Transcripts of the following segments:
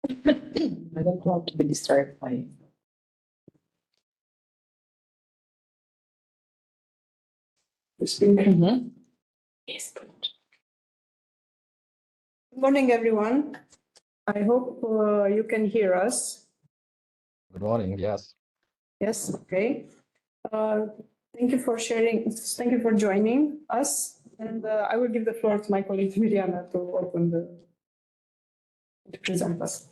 I don't want to be disturbed by. Mhm. Yes, good. Good morning, everyone. I hope you can hear us. Good morning, yes. Yes, okay. Thank you for sharing, thank you for joining us. And I will give the floor to my colleague Miriana to open to present us.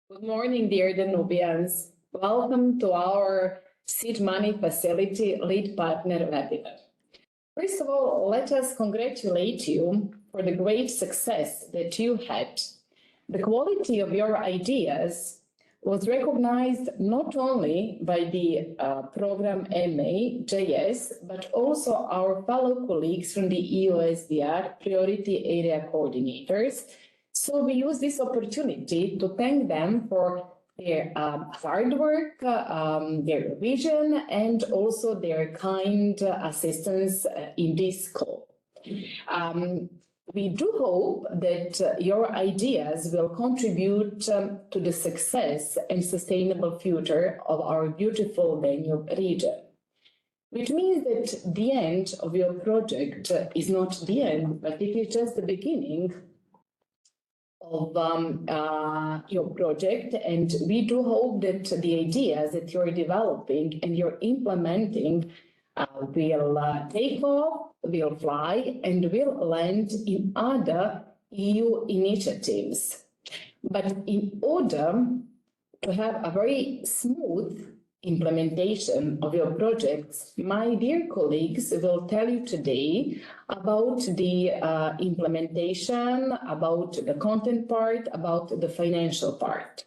Good morning, dear Danubians. Welcome to our seed money facility lead partner webinar. First of all, let us congratulate you for the great success that you had. The quality of your ideas was recognized not only by the program MA.JS, but also our fellow colleagues from the EUSDR Priority Area Coordinators. So we use this opportunity to thank them for their hard work, their vision, and also their kind assistance in this call. We do hope that your ideas will contribute to the success and sustainable future of our beautiful Danube region. Which means that the end of your project is not the end, but it is just the beginning of your project, and we do hope that the ideas that you're developing and you're implementing will take off, will fly, and will land in other EU initiatives. But in order to have a very smooth implementation of your projects, my dear colleagues will tell you today about the implementation, about the content part, about the financial part.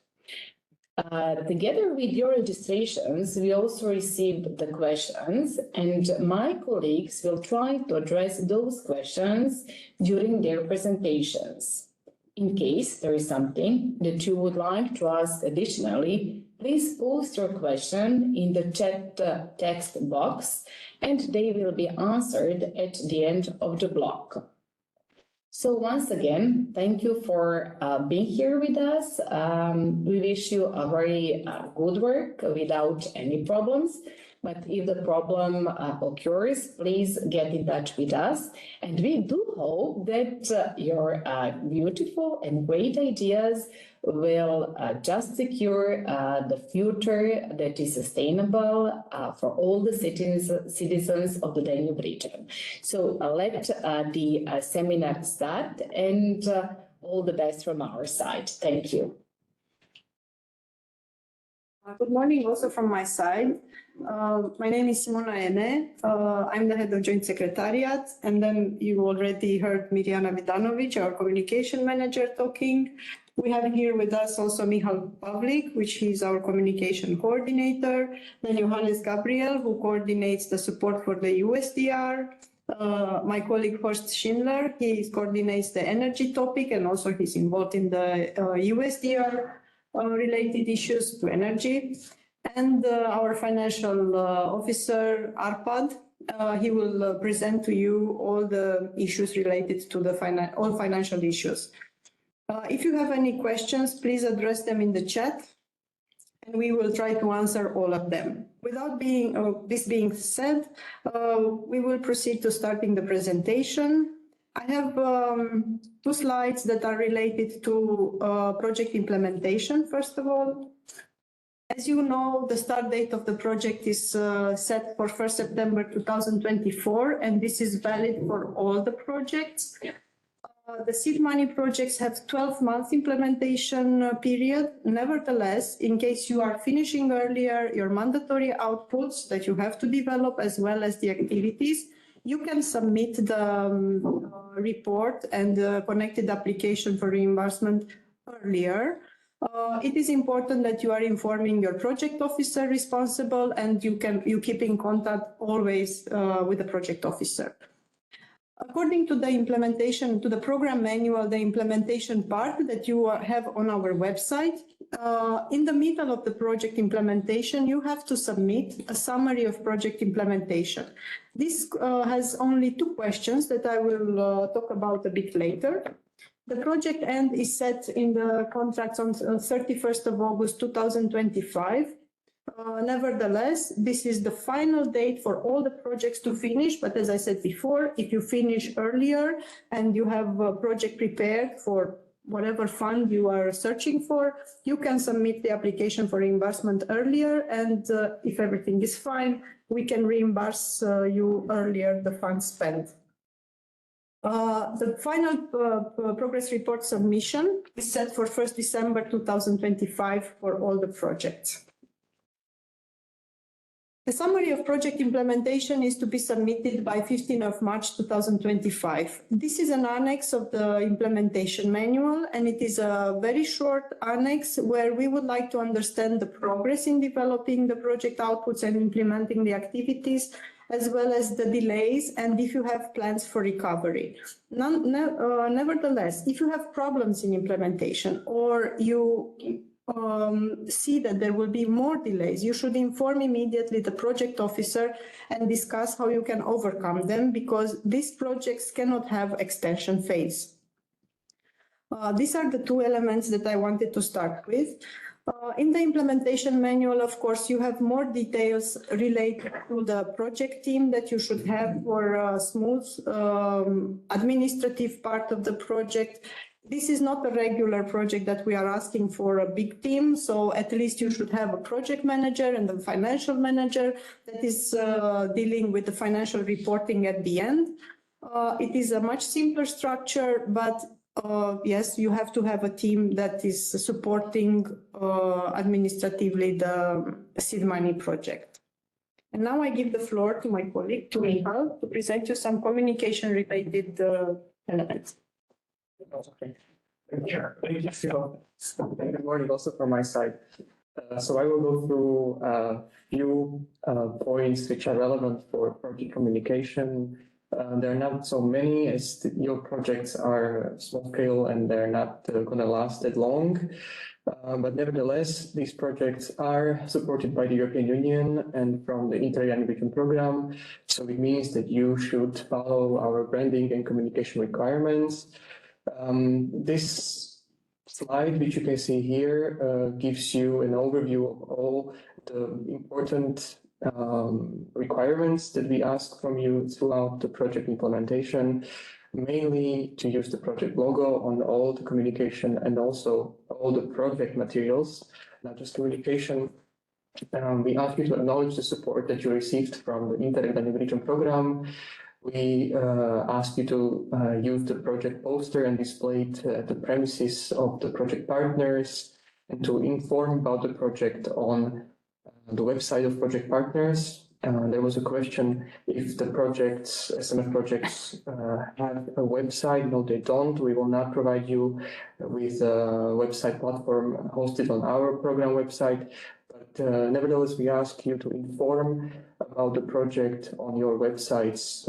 Together with your registrations, we also received the questions, and my colleagues will try to address those questions during their presentations. In case there is something that you would like to ask additionally, please post your question in the chat text box, and they will be answered at the end of the block. So once again, thank you for being here with us. We wish you a very good work without any problems. But if the problem occurs, please get in touch with us. And we do hope that your beautiful and great ideas will just secure the future that is sustainable for all the citizens of the Danube region. So let the seminar start, and all the best from our side. Thank you. Good morning also from my side. My name is Simona Ene. I'm the head of Joint Secretariat, and then you already heard Mirjana Vidanovic, our communication manager, talking. We have here with us also Mihal Pavlik, which is our communication coordinator, then Johannes Gabriel, who coordinates the support for the USDR, my colleague Horst Schindler, he coordinates the energy topic, and also he's involved in the USDR related issues to energy, and our financial officer, Arpad. He will present to you all the issues related to the all financial issues. If you have any questions, please address them in the chat, and we will try to answer all of them. Without this being said, we will proceed to starting the presentation. I have two slides that are related to project implementation, first of all. As you know, the start date of the project is set for 1st September 2024, and this is valid for all the projects. The seed money projects have 12-month implementation period. Nevertheless, in case you are finishing earlier your mandatory outputs that you have to develop, as well as the activities, you can submit the report and the connected application for reimbursement earlier. It is important that you are informing your project officer responsible, and you keep in contact always with the project officer. According to the implementation, to the program manual, the implementation part that you have on our website, In the middle of the project implementation, you have to submit a summary of project implementation. This has only 2 questions that I will talk about a bit later. The project end is set in the contracts on 31st of August 2025. Nevertheless, this is the final date for all the projects to finish. But as I said before, if you finish earlier and you have a project prepared for whatever fund you are searching for, you can submit the application for reimbursement earlier. And if everything is fine, we can reimburse you earlier the funds spent. The final progress report submission is set for 1st December 2025 for all the projects. The summary of project implementation is to be submitted by 15th of March 2025. This is an annex of the implementation manual, and it is a very short annex where we would like to understand the progress in developing the project outputs and implementing the activities, as well as the delays, and if you have plans for recovery. Nevertheless, if you have problems in implementation or you see that there will be more delays, you should inform immediately the project officer and discuss how you can overcome them, because these projects cannot have extension phase. These are the 2 elements that I wanted to start with. In the implementation manual, of course, you have more details related to the project team that you should have for a smooth administrative part of the project. This is not a regular project that we are asking for a big team, so at least you should have a project manager and a financial manager that is dealing with the financial reporting at the end. It is a much simpler structure, but yes, you have to have a team that is supporting administratively the seed money project. And now I give the floor to my colleague, to Michal, to present you some communication-related elements. Okay. Thank you, Phil. Good morning also from my side. So I will go through a few points which are relevant for project communication. There are not so many, as your projects are small scale and they're not going to last that long. But nevertheless, these projects are supported by the European Union and from the Untitled Chapter program. So it means that you should follow our branding and communication requirements. This slide, which you can see here, gives you an overview of all the important requirements that we ask from you throughout the project implementation, mainly to use the project logo on all the communication and also all the project materials, not just communication. We ask you to acknowledge the support that you received from the Untitled program. We ask you to use the project poster and display it at the premises of the project partners, and to inform about the project on the website of project partners. There was a question if the projects, SMF projects, have a website. No, they don't. We will not provide you with a website platform hosted on our program website. But nevertheless, we ask you to inform about the project on your websites.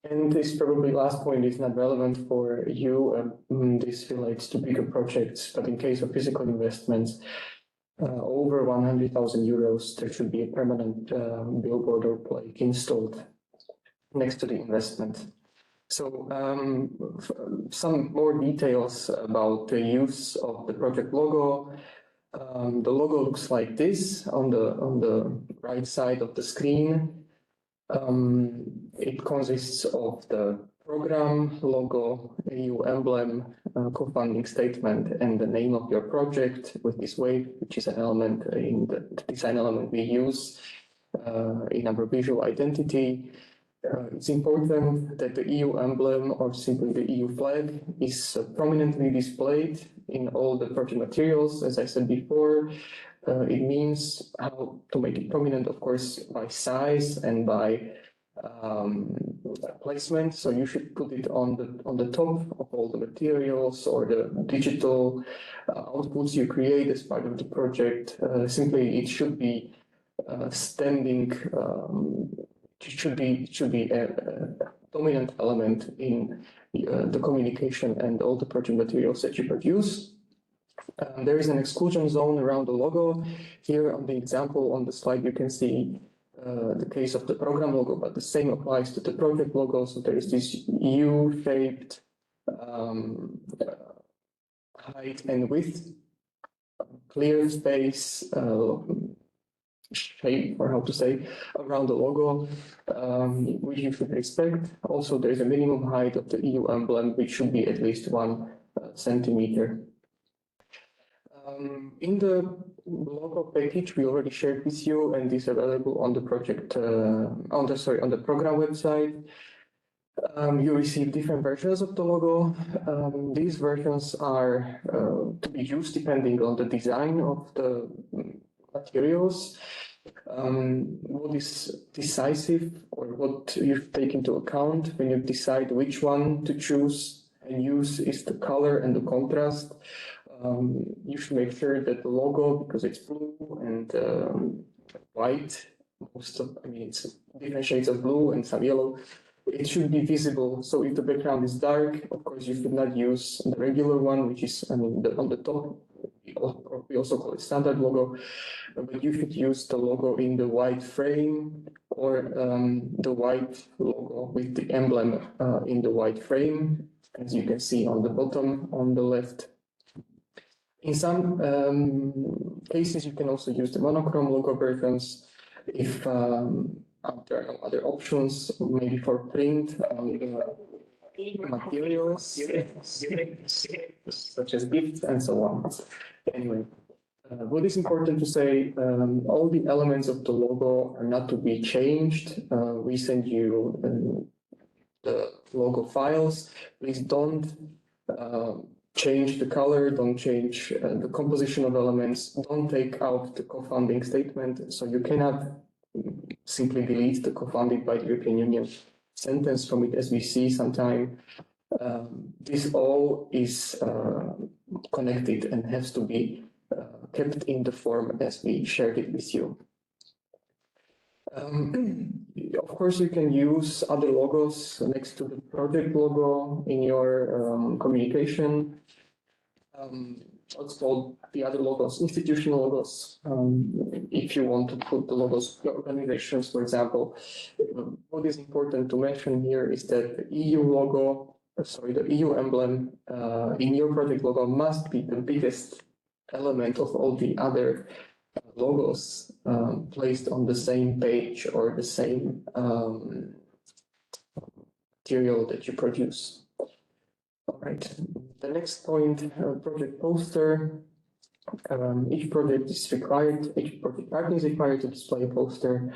And this probably last point is not relevant for you. This relates to bigger projects, but in case of physical investments, over 100,000 euros, there should be a permanent billboard or plaque installed next to the investment. So some more details about the use of the project logo. The logo looks like this on the right side of the screen. It consists of the program logo, EU emblem, co-funding statement, and the name of your project with this wave, which is an element in the design element we use in our visual identity. It's important that the EU emblem, or simply the EU flag, is prominently displayed in all the project materials. As I said before, it means how to make it prominent, of course, by size and by placement. So you should put it on the top of all the materials or the digital outputs you create as part of the project. Simply, it should be standing. It should be a dominant element in the communication and all the project materials that you produce. There is an exclusion zone around the logo. Here on the example on the slide, you can see the case of the program logo, but the same applies to the project logo. So there is this U-shaped height and width, clear space, shape, or how to say, around the logo, which you should expect. Also, there is a minimum height of the EU emblem, which should be at least 1 centimeter. In the logo package we already shared with you and is available on the project on the program website. You receive different versions of the logo. These versions are to be used depending on the design of the materials. What is decisive or what you take into account when you decide which one to choose and use is the color and the contrast. You should make sure that the logo, because it's blue and white, it's different shades of blue and some yellow, it should be visible. So if the background is dark, of course, you should not use the regular one, which is, on the top. We also call it standard logo, but you should use the logo in the white frame or the white logo with the emblem in the white frame, as you can see on the bottom on the left. In some cases, you can also use the monochrome logo versions if there are no other options, maybe for print materials such as gifts and so on. Anyway, what is important to say, all the elements of the logo are not to be changed. We send you the logo files. Please don't change the color, don't change the composition of elements, don't take out the co-founding statement. So you cannot simply delete the co-founded by the European Union sentence from it, as we see sometime. This all is connected and has to be kept in the form as we shared it with you. Of course, you can use other logos next to the project logo in your communication. What's called the other logos, institutional logos. If you want to put the logos of your organizations, for example, what is important to mention here is that the EU logo, the EU emblem in your project logo must be the biggest element of all the other logos placed on the same page or the same material that you produce. All right, the next point, project poster. Each project is required, each project partner is required to display a poster.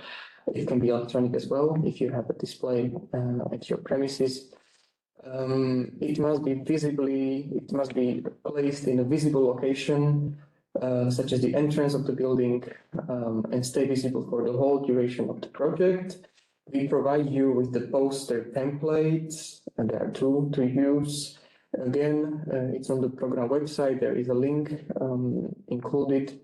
It can be electronic as well if you have a display at your premises. It must be placed in a visible location, such as the entrance of the building, and stay visible for the whole duration of the project. We provide you with the poster templates, and there are 2 to use. Again, it's on the program website. There is a link included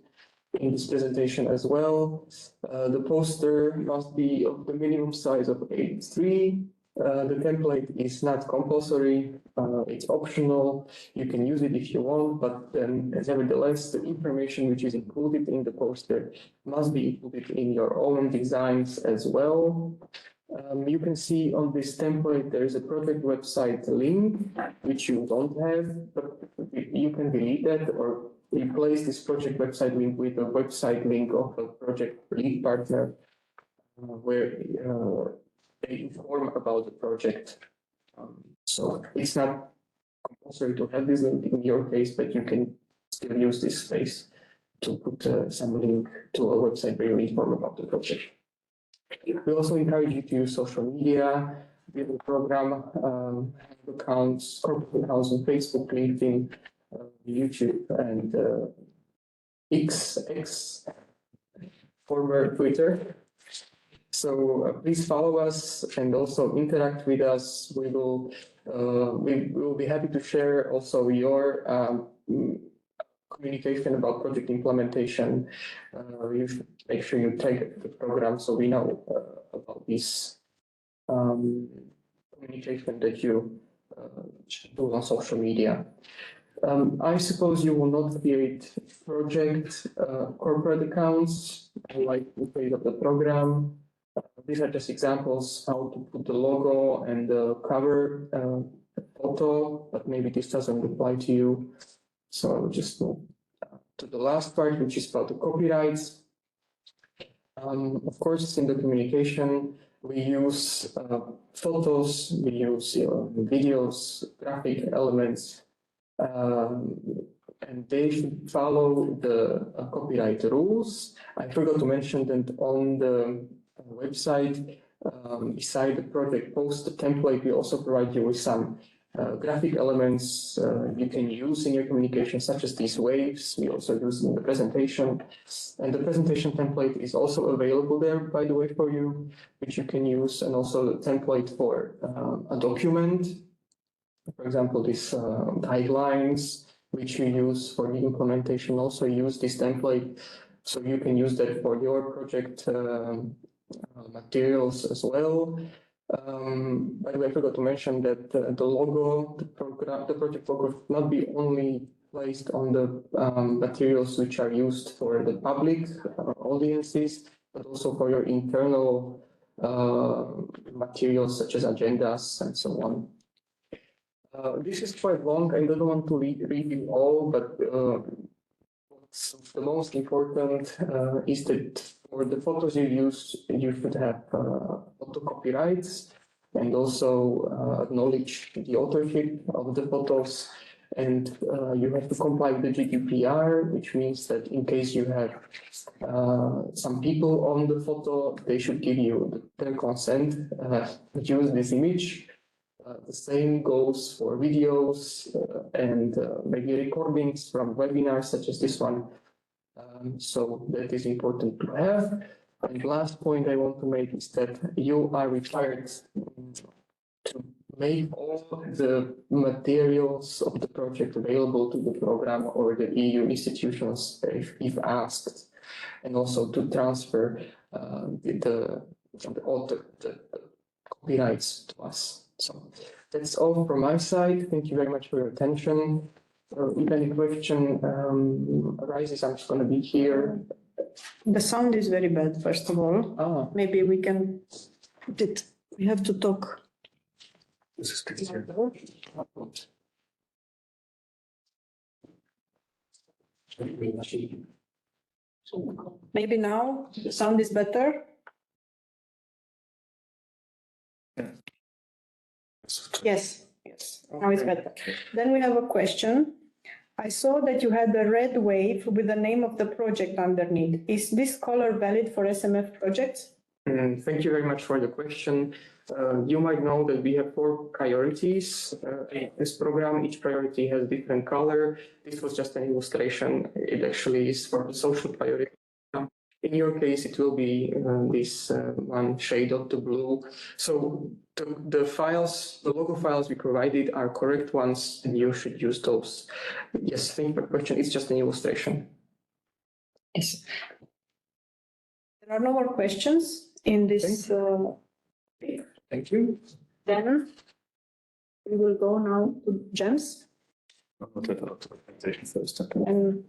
in this presentation as well. The poster must be of the minimum size of A3. The template is not compulsory, it's optional. You can use it if you want, but then nevertheless, the information which is included in the poster must be included in your own designs as well. You can see on this template, there is a project website link, which you don't have, but you can delete that or replace this project website link with a website link of a project lead partner, where they inform about the project. So it's not compulsory to have this link in your case, but you can still use this space to put some link to a website where you inform about the project. We also encourage you to use social media, build a program, accounts, corporate accounts on Facebook, LinkedIn, YouTube, and X, former Twitter. So please follow us and also interact with us. We will be happy to share also your communication about project implementation. You should make sure you take the program so we know about this communication that you do on social media. I suppose you will not create project corporate accounts like the page of the program. These are just examples how to put the logo and the cover photo, but maybe this doesn't apply to you. So I will just move to the last part, which is about the copyrights. Of course, in the communication, we use photos, we use videos, graphic elements, and they should follow the copyright rules. I forgot to mention that on the website, beside the project post template, we also provide you with some graphic elements you can use in your communication, such as these waves. We also use in the presentation. And the presentation template is also available there, by the way, for you, which you can use, and also the template for a document. For example, these guidelines, which you use for the implementation, also use this template. So you can use that for your project materials as well. By the way, I forgot to mention that the logo, the project logo should not be only placed on the materials which are used for the public audiences, but also for your internal materials such as agendas and so on. This is quite long. I don't want to read you all, but the most important is that for the photos you use, you should have photo copyrights and also acknowledge the authorship of the photos. And you have to comply with the GDPR, which means that in case you have some people on the photo, they should give you their consent to use this image. The same goes for videos and maybe recordings from webinars such as this one. So that is important to have. And last point I want to make is that you are required to make all the materials of the project available to the program or the EU institutions if asked, and also to transfer the copyrights to us. So that's all from my side. Thank you very much for your attention. If any question arises, I'm just going to be here. The sound is very bad, first of all. Maybe we can put it, we have to talk. This is good here. Maybe now the sound is better. Yes, now it's better. Then we have a question. I saw that you had a red wave with the name of the project underneath. Is this color valid for SMF projects? Thank you very much for the question. You might know that we have 4 priorities in this program. Each priority has a different color. This was just an illustration. It actually is for the social priority. In your case, it will be this one shade of the blue. So the files, the logo files we provided are correct ones, and you should use those. Yes, thank you for the question. It's just an illustration. Yes. There are no more questions in this. Thank you. Then we will go now to James. First. And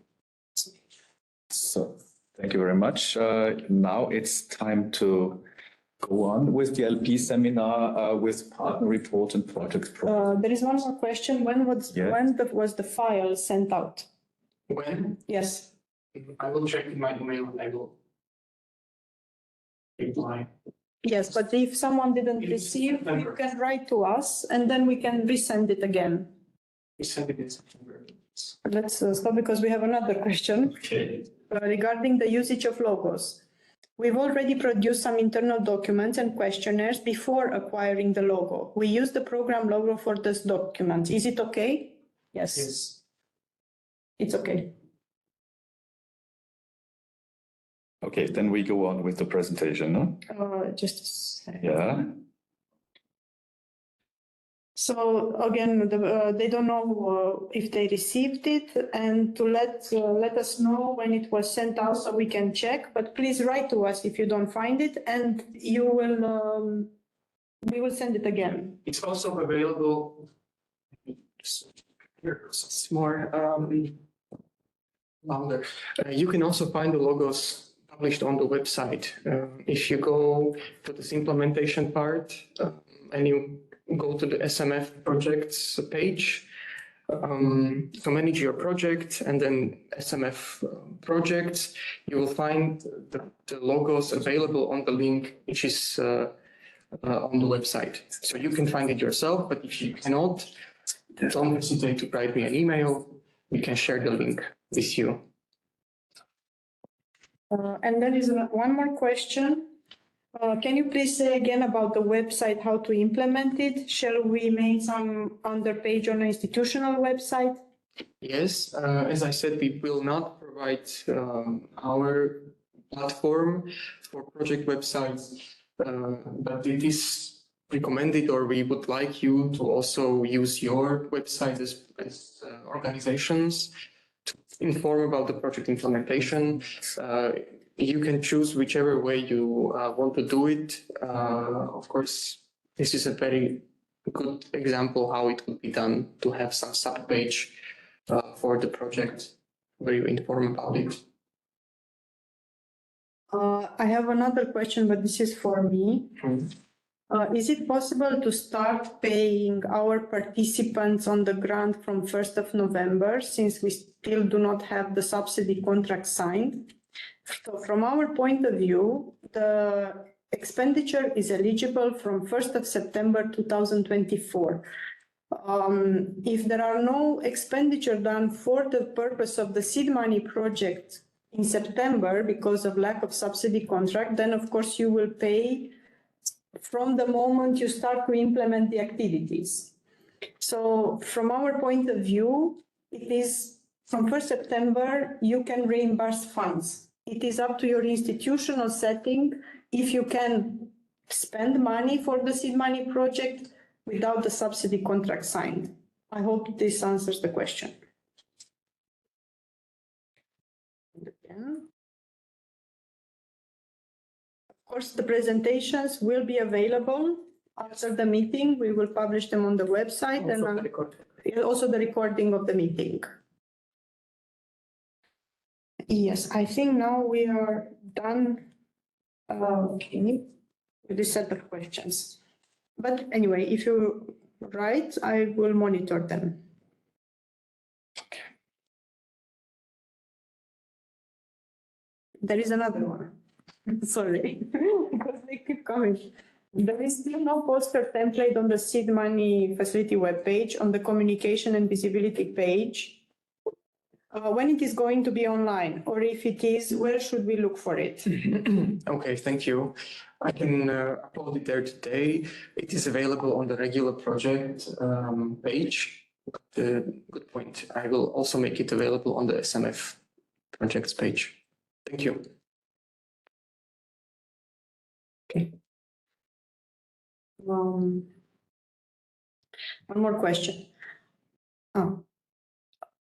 So, thank you very much. Now it's time to go on with the LP seminar with partner report and project proposal. there is one more question. When was was the file sent out? When? Yes. I will check in my email and I will reply. Yes, but if someone didn't receive, you can write to us and then we can resend it again. We send it in September. Let's stop because we have another question. Okay. Regarding the usage of logos. We've already produced some internal documents and questionnaires before acquiring the logo. We use the program logo for this document. Is it okay? Yes. Yes. It's okay. Okay, then we go on with the presentation, no? Just a second. Yeah. So again, they don't know if they received it, and to let us know when it was sent out so we can check. But please write to us if you don't find it, and you will we will send it again. It's also available. It's more louder. You can also find the logos published on the website. If you go to this implementation part and you go to the SMF projects page, to manage your project and then SMF projects, you will find the logos available on the link, which is on the website. So you can find it yourself, but if you cannot, don't hesitate to write me an email. We can share the link with you. And there is one more question. Can you please say again about the website, how to implement it? Shall we make some under page on the institutional website? Yes, as I said, we will not provide our platform for project websites, but it is recommended, or we would like you to also use your website as organizations to inform about the project implementation. You can choose whichever way you want to do it. Of course, this is a very good example how it would be done, to have some sub-page for the project where you inform about it. I have another question, but this is for me. Is it possible to start paying our participants on the grant from 1st of November, since we still do not have the subsidy contract signed? So from our point of view, the expenditure is eligible from 1st of September 2024. If there are no expenditure done for the purpose of the seed money project in September because of lack of subsidy contract, then of course you will pay from the moment you start to implement the activities. So from our point of view, it is from 1st September, you can reimburse funds. It is up to your institutional setting if you can spend money for the seed money project without the subsidy contract signed. I hope this answers the question. Of course, the presentations will be available after the meeting. We will publish them on the website and also the recording of the meeting. Yes, I think now we are done with this set of questions. But anyway, if you write, I will monitor them. Okay. There is another one. Sorry, because they keep coming. There is still no poster template on the seed money facility webpage, on the communication and visibility page. When it is going to be online, or if it is, where should we look for it? Okay, thank you. I can upload it there today. It is available on the regular project page. Good point. I will also make it available on the SMF projects page. Thank you. Okay. One more question.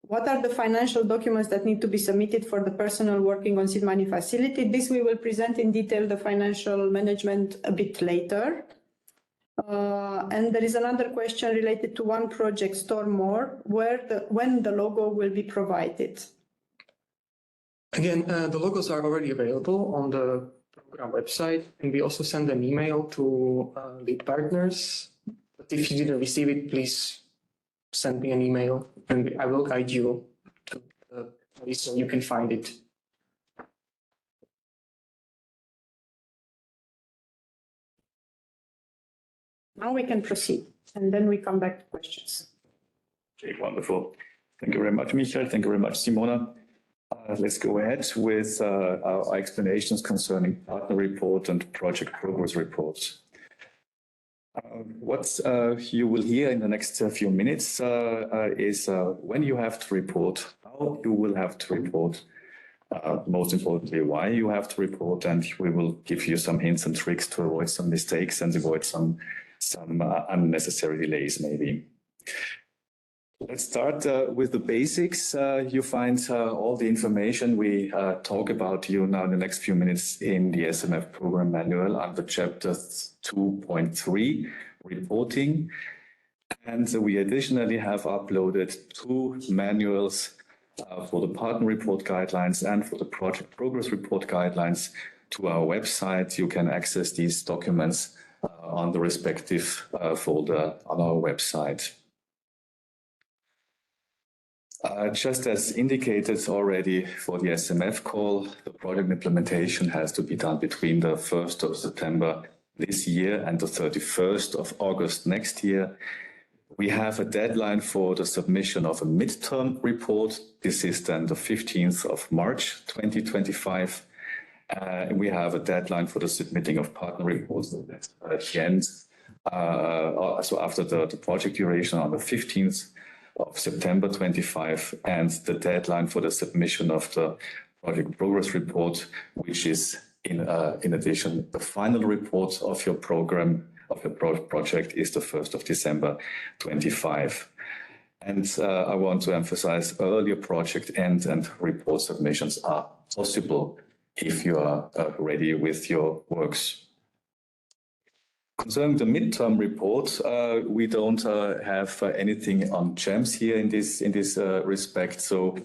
What are the financial documents that need to be submitted for the personnel working on seed money facility? This we will present in detail the financial management a bit later. And there is another question related to one project, Store More, when the logo will be provided. Again, the logos are already available on the program website, and we also send an email to lead partners. But if you didn't receive it, please send me an email and I will guide you to the place so you can find it. Now we can proceed, and then we come back to questions. Okay, wonderful. Thank you very much, Michael. Thank you very much, Simona. Let's go ahead with our explanations concerning partner report and project progress reports. What you will hear in the next few minutes is when you have to report, how you will have to report, most importantly, why you have to report, and we will give you some hints and tricks to avoid some mistakes and avoid some unnecessary delays, maybe. Let's start with the basics. You find all the information we talk about you now in the next few minutes in the SMF program manual under chapter 2.3, reporting. And we additionally have uploaded 2 manuals for the partner report guidelines and for the project progress report guidelines to our website. You can access these documents on the respective folder on our website. Just as indicated already for the SMF call, the project implementation has to be done between the 1st of September this year and the 31st of August next year. We have a deadline for the submission of a midterm report. This is then the 15th of March 2025. We have a deadline for the submitting of partner reports at the end. So after the project duration on the 15th of September 25, and the deadline for the submission of the project progress report, which is in addition, the final report of your program, of your project, is the 1st of December 25. And I want to emphasize earlier project end and report submissions are possible if you are ready with your works. Concerning the midterm report, we don't have anything on GEMS here in this respect. So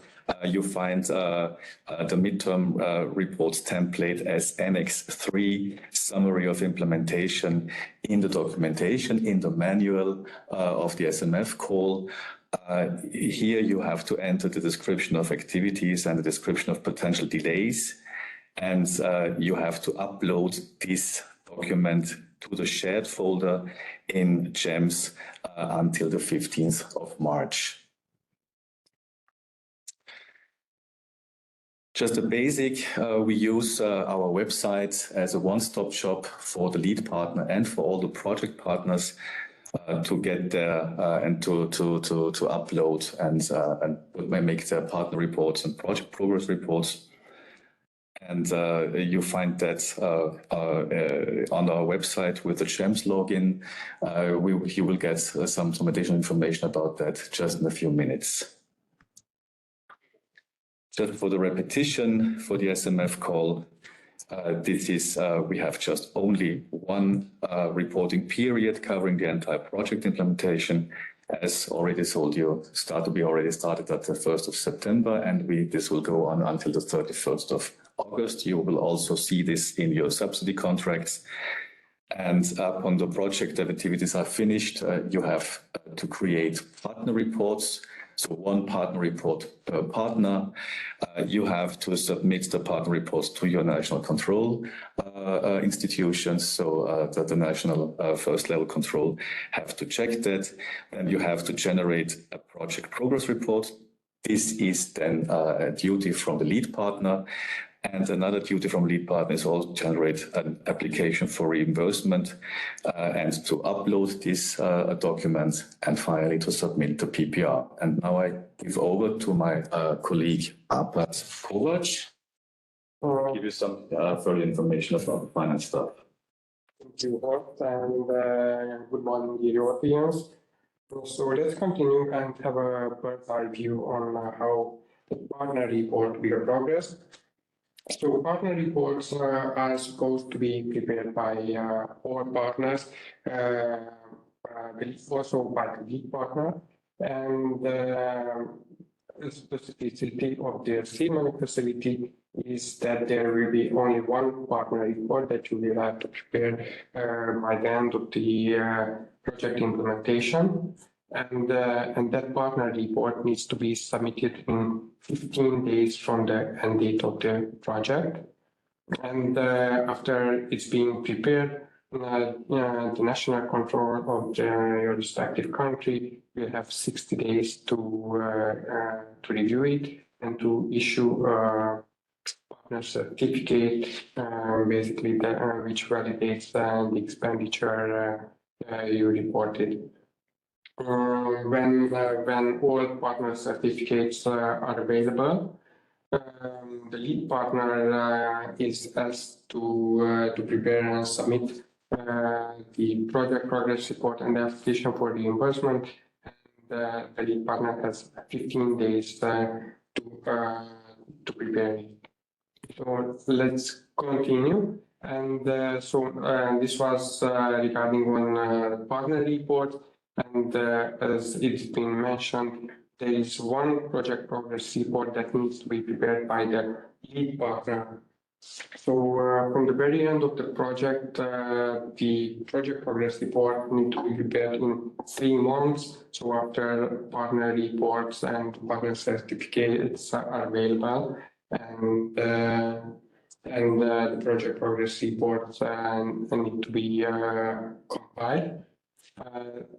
you find the midterm reports template as Annex 3 summary of implementation in the documentation, in the manual of the SMF call. Here you have to enter the description of activities and the description of potential delays. And you have to upload this document to the shared folder in GEMS until the 15th of March. Just a basic, we use our website as a one-stop shop for the lead partner and for all the project partners to get there and to upload and make their partner reports and project progress reports. And you find that on our website with the GEMS login. You will get some additional information about that just in a few minutes. Just for the repetition for the SMF call, this is we have just only one reporting period covering the entire project implementation. As already told you, we already started at the 1st of September, and this will go on until the 31st of August. You will also see this in your subsidy contracts. And upon the project activities are finished, you have to create partner reports. So one partner report per partner. You have to submit the partner reports to your national control institutions. So that the national first level control have to check that. Then you have to generate a project progress report. This is then a duty from the lead partner. And another duty from lead partner is also to generate an application for reimbursement and to upload this document and finally to submit the PPR. And now I give over to my colleague Arpad Kovac to give you some further information about the finance stuff. Thank you, Horst, and good morning, dear audience. So let's continue and have a bird's eye view on how the partner report will progress. So partner reports are supposed to be prepared by all partners, also by the lead partner, and the specificity of the seed money facility is that there will be only one partner report that you will have to prepare by the end of the project implementation. And that partner report needs to be submitted in 15 days from the end date of the project. And after it's being prepared, the national control of your respective country will have 60 days to review it and to issue a partner certificate, basically which validates the expenditure you reported. When all partner certificates are available, the lead partner is asked to prepare and submit the project progress report and the application for reimbursement. And the lead partner has 15 days to prepare it. So let's continue. And this was regarding one partner report. And as it's been mentioned, there is one project progress report that needs to be prepared by the lead partner. So from the very end of the project progress report need to be prepared in 3 months. So after partner reports and partner certificates are available, and the project progress reports need to be compiled.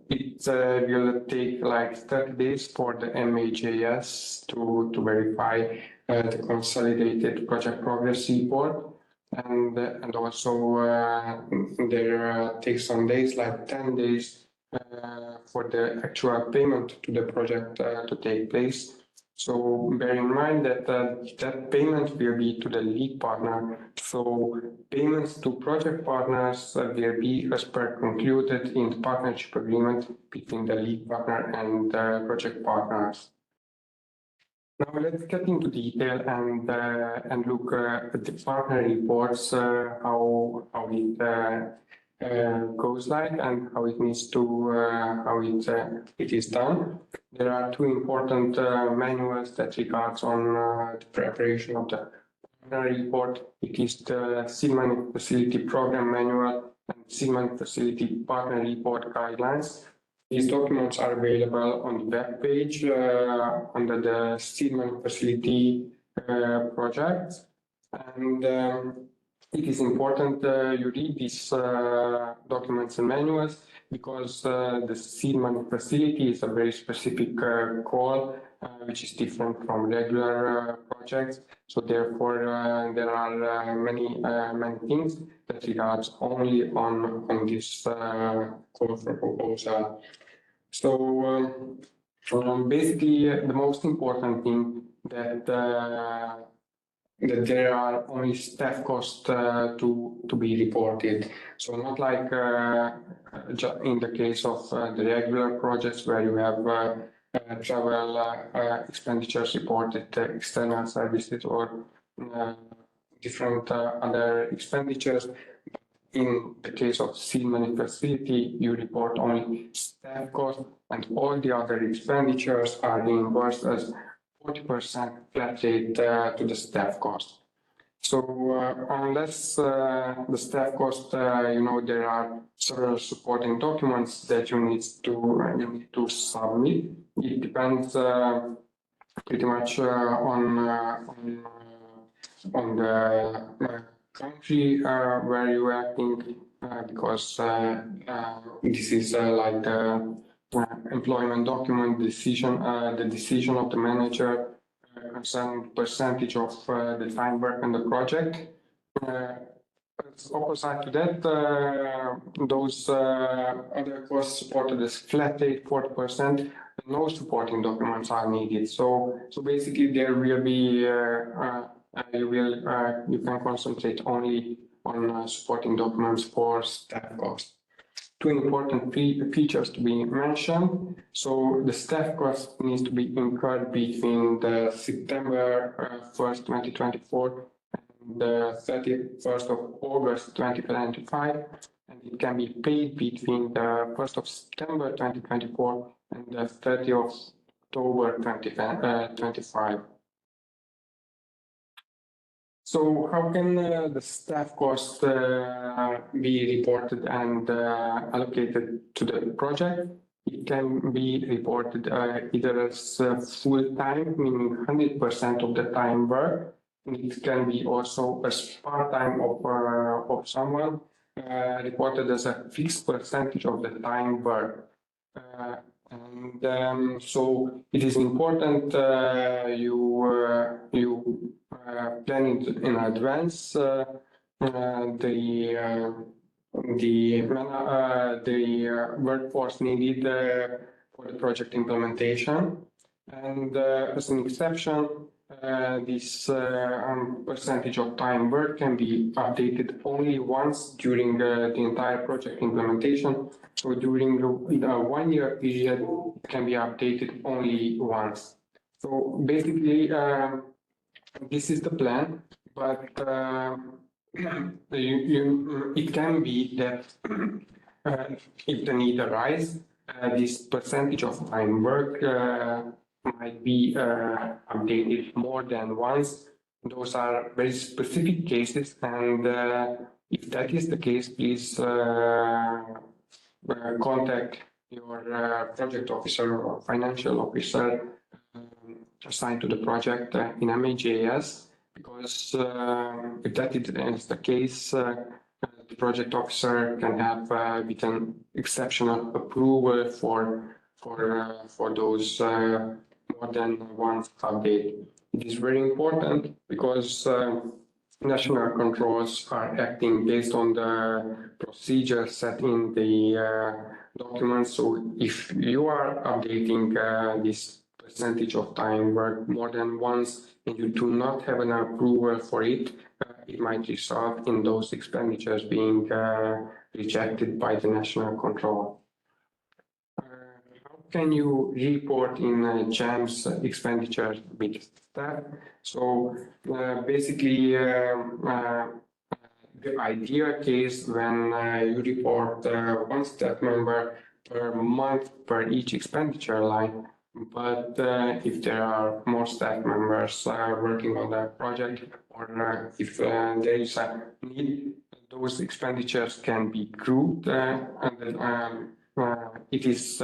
It will take like 30 days for the MAJS to verify the consolidated project progress report, and also there takes some days, like 10 days, for the actual payment to the project to take place. So bear in mind that that payment will be to the lead partner. So payments to project partners will be as per concluded in the partnership agreement between the lead partner and project partners. Now let's get into detail and look at the partner reports, how it goes like and how it needs to how it is done. There are 2 important manuals that regards on the preparation of the partner report. It is the Seed Money Facility Program Manual and Seed Money Facility Partner Report Guidelines. These documents are available on the web page under the Seed Money Facility project, and it is important you read these documents and manuals because the Seed Money Facility is a very specific call which is different from regular projects. So therefore there are many things that regards only on this call for proposal. So basically the most important thing that there are only staff costs to be reported. So not like in the case of the regular projects where you have travel expenditures reported, external services or different other expenditures. In the case of Seed Money Facility, you report only staff costs and all the other expenditures are reimbursed as 40% flat rate to the staff cost. So unless the staff cost, there are several supporting documents that you need to submit. It depends pretty much on the country where you're acting, because this is like the employment document decision, the decision of the manager concerning percentage of the time work on the project. As opposite to that, those other costs supported as flat rate 40%. No supporting documents are needed. So basically, there will be you can concentrate only on supporting documents for staff costs. 2 important features to be mentioned. So the staff cost needs to be incurred between the September 1st, 2024 and the 31st of August 2025, and it can be paid between the 1st of September 2024 and the 30th of October 2025. So how can the staff cost be reported and allocated to the project? It can be reported either as full-time, meaning 100% of the time work. It can be also as part-time of someone, reported as a fixed percentage of the time work. So it is important you plan in advance the workforce needed for the project implementation, and as an exception, this percentage of time work can be updated only once during the entire project implementation. So during the 1-year period, it can be updated only once. So basically, this is the plan, but it can be that if the need arises, this percentage of time work might be updated more than once. Those are very specific cases, and if that is the case, please contact your project officer or financial officer assigned to the project in MAJS, because if that is the case, the project officer can have with an exceptional approval for those more than once update. It is very important because national controls are acting based on the procedure set in the documents. So if you are updating this percentage of time work more than once and you do not have an approval for it, it might result in those expenditures being rejected by the national control. How can you report in GEMS expenditures with staff? So basically, the ideal case when you report one staff member per month per each expenditure line. But if there are more staff members working on the project, or if there is a need, those expenditures can be grouped, and it is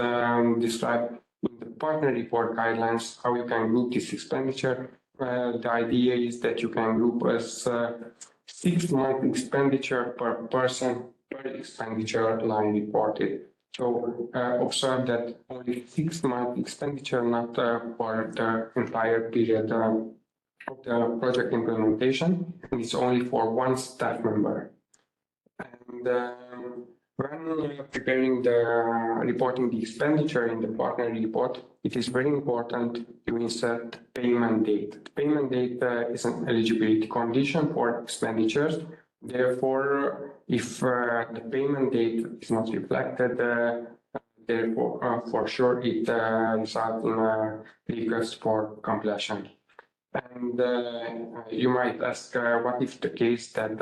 described in the partner report guidelines how you can group this expenditure. The idea is that you can group as 6-month expenditure per person per expenditure line reported. So observe that only 6-month expenditure, not for the entire period of the project implementation, and it's only for one staff member. And when preparing reporting the expenditure in the partner report, it is very important to insert payment date. The payment date is an eligibility condition for expenditures. Therefore, if the payment date is not reflected, therefore, for sure, it results in a request for completion. And you might ask, what if the case that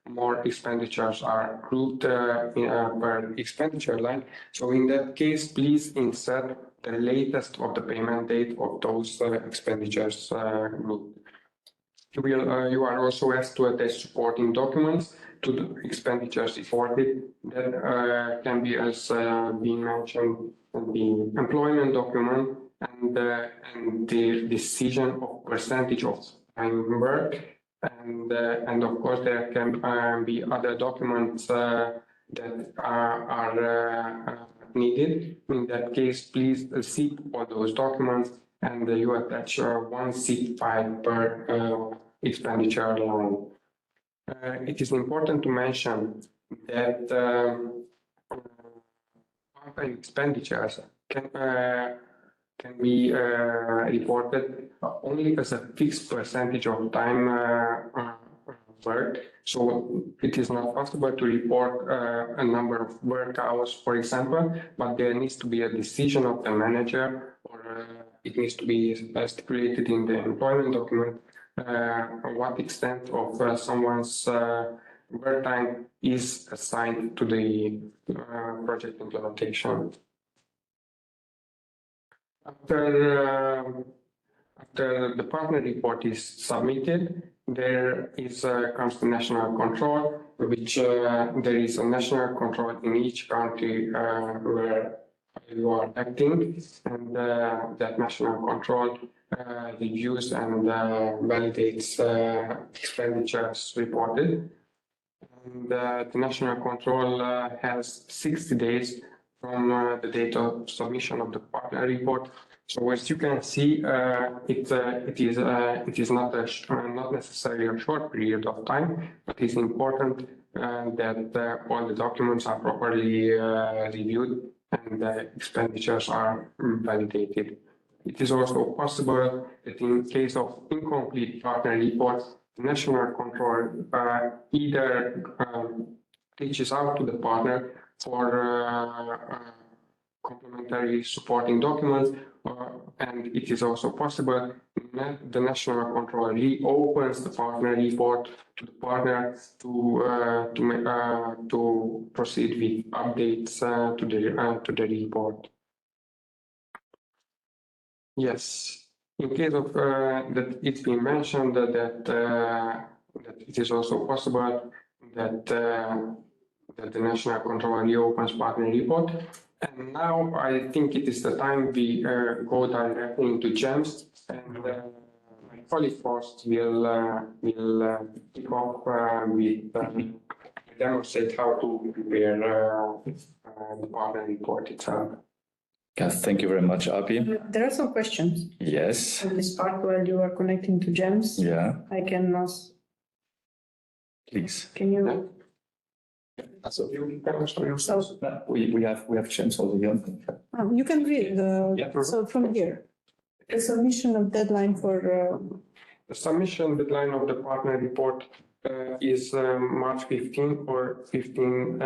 more expenditures are grouped per expenditure line? So in that case, please insert the latest of the payment date of those expenditures grouped. You are also asked to attach supporting documents to the expenditures reported. That can be, as being mentioned, the employment document and the decision of percentage of time work. And of course, there can be other documents that are needed. In that case, please zip all those documents, and you attach one zip file per expenditure line. It is important to mention that one-time expenditures can be reported only as a fixed percentage of time worked. So it is not possible to report a number of work hours, for example, but there needs to be a decision of the manager, or it needs to be stipulated in the employment document what extent of someone's work time is assigned to the project implementation. After the partner report is submitted, there comes the national control, which there is a national control in each country where you are acting, and that national control reviews and validates expenditures reported. And the national control has 60 days from the date of submission of the partner report. So as you can see, it is not necessarily a short period of time, but it's important that all the documents are properly reviewed and the expenditures are validated. It is also possible that in case of incomplete partner reports, the national control either reaches out to the partner for complementary supporting documents, and it is also possible in the national controller reopens the partner report to the partner to proceed with updates to the report. Yes, in case of that, it's been mentioned that it is also possible that that the national controller reopens partner report. And now I think it is the time we go directly into GEMS, and my colleague first will kick off with demonstrate how to prepare the partner report itself. Yes, thank you very much, Api. There are some questions Yes, on this part while you are connecting to GEMS. yeah, I can ask, please. can you? So So, we have James also here. you can read so from here. The submission of deadline for, The submission deadline of the partner report is March 15 or 15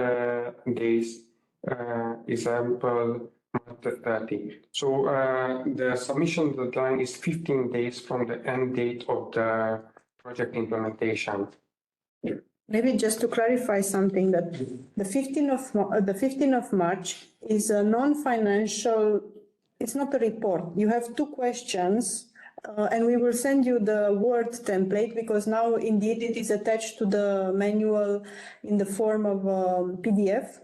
days, example March 30. So the submission deadline is 15 days from the end date of the project implementation. maybe just to clarify something, that the 15th of March is a non-financial, it's not a report. You have two questions, and we will send you the Word template, because now indeed it is attached to the manual in the form of PDF.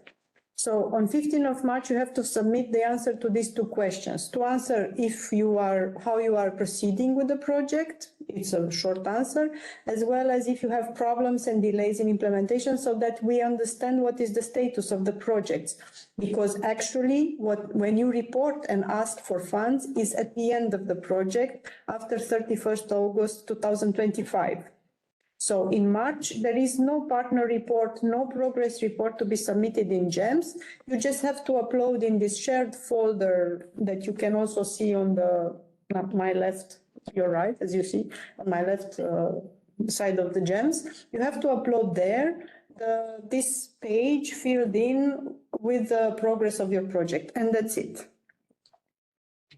So on 15th of March, you have to submit the answer to these two questions. To answer how you are proceeding with the project, it's a short answer, as well as if you have problems and delays in implementation, so that we understand what is the status of the projects. Because actually, when you report and ask for funds is at the end of the project, after 31st August 2025. So in March, there is no partner report, no progress report to be submitted in GEMS. You just have to upload in this shared folder that you can also see on my left, your right, as you see, on my left side of the GEMS. You have to upload there this page filled in with the progress of your project, and that's it.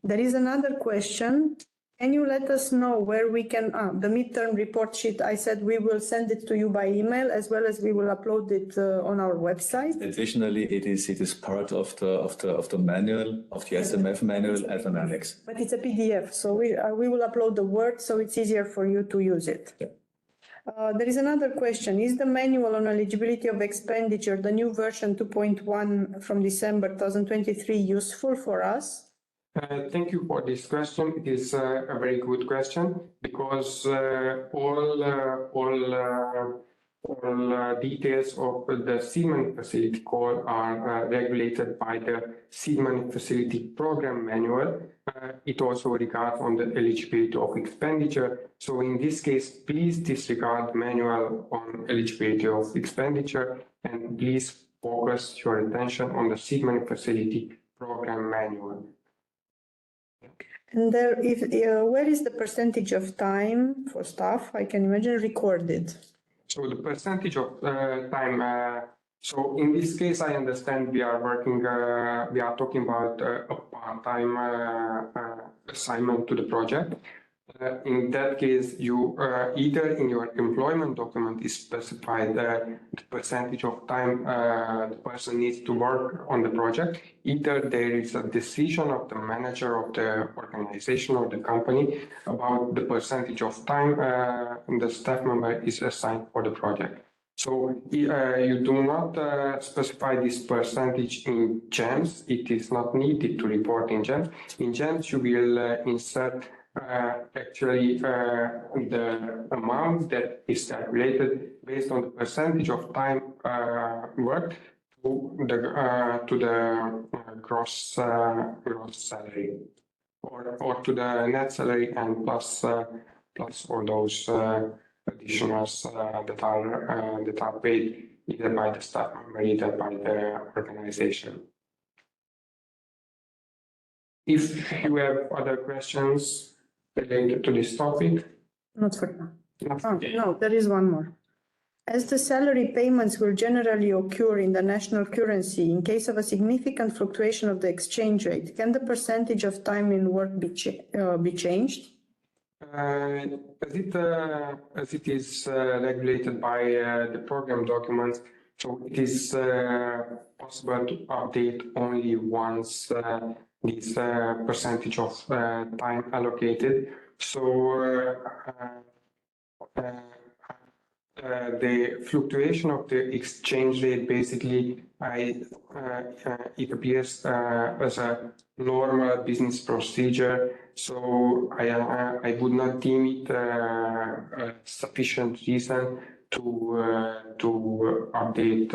There is another question. Can you let us know where we can, the midterm report sheet, I said we will send it to you by email, as well as we will upload it on our website. Additionally, it is part of the manual, of the SMF manual as an annex. But it's a PDF, so we will upload the Word, so it's easier for you to use it. Yeah. There is another question. Is the manual on eligibility of expenditure, the new version 2.1 from December 2023, useful for us? Thank you for this question. It is a very good question, because all details of the seed money facility call are regulated by the seed money facility program manual. It also regards on the eligibility of expenditure. So in this case, please disregard the manual on eligibility of expenditure, and please focus your attention on the seed money facility program manual. And there, where is the percentage of time for staff, I can imagine, recorded? So the percentage of time, so in this case, I understand we are talking about a part-time assignment to the project. In that case, you either in your employment document is specified the percentage of time the person needs to work on the project. Either there is a decision of the manager of the organization or the company about the percentage of time the staff member is assigned for the project. So you do not specify this percentage in GEMS. It is not needed to report in GEMS. In GEMS, you will insert actually the amount that is calculated based on the percentage of time worked to the gross salary, or to the net salary, and plus all those additionals that are paid either by the staff member, either by the organization. If you have other questions related to this topic? Not for now. Okay. No, there is one more. As the salary payments will generally occur in the national currency, in case of a significant fluctuation of the exchange rate, can the percentage of time in work be changed? As it is regulated by the program documents, so it is possible to update only once this percentage of time allocated. So the fluctuation of the exchange rate basically it appears as a normal business procedure. So I would not deem it a sufficient reason to update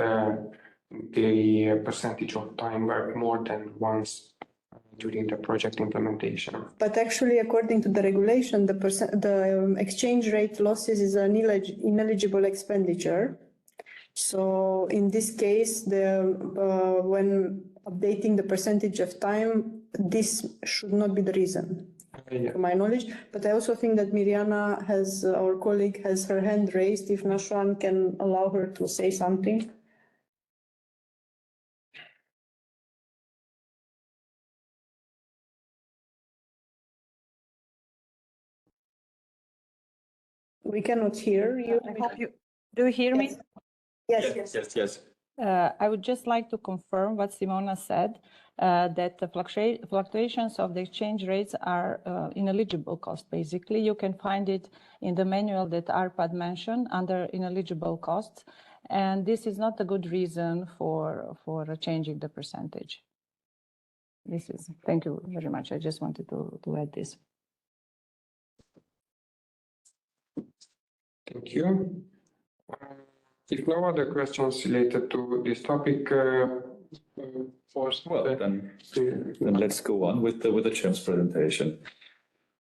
the percentage of time work more than once during the project implementation. But actually, according to the regulation, the exchange rate losses is an ineligible expenditure. So in this case, when updating the percentage of time, this should not be the reason, Yeah. to my knowledge. But I also think that Mirjana our colleague, has her hand raised. If Nashwan can allow her to say something. We cannot hear you. I hope you, do you hear me? Yes. Yes. I would just like to confirm what Simona said, that the fluctuations of the exchange rates are ineligible cost. Basically, you can find it in the manual that Arpad mentioned under ineligible costs. And this is not a good reason for changing the percentage. Thank you very much. I just wanted to add this. Thank you. If no other questions related to this topic, Well, then let's go on with the GEMS presentation.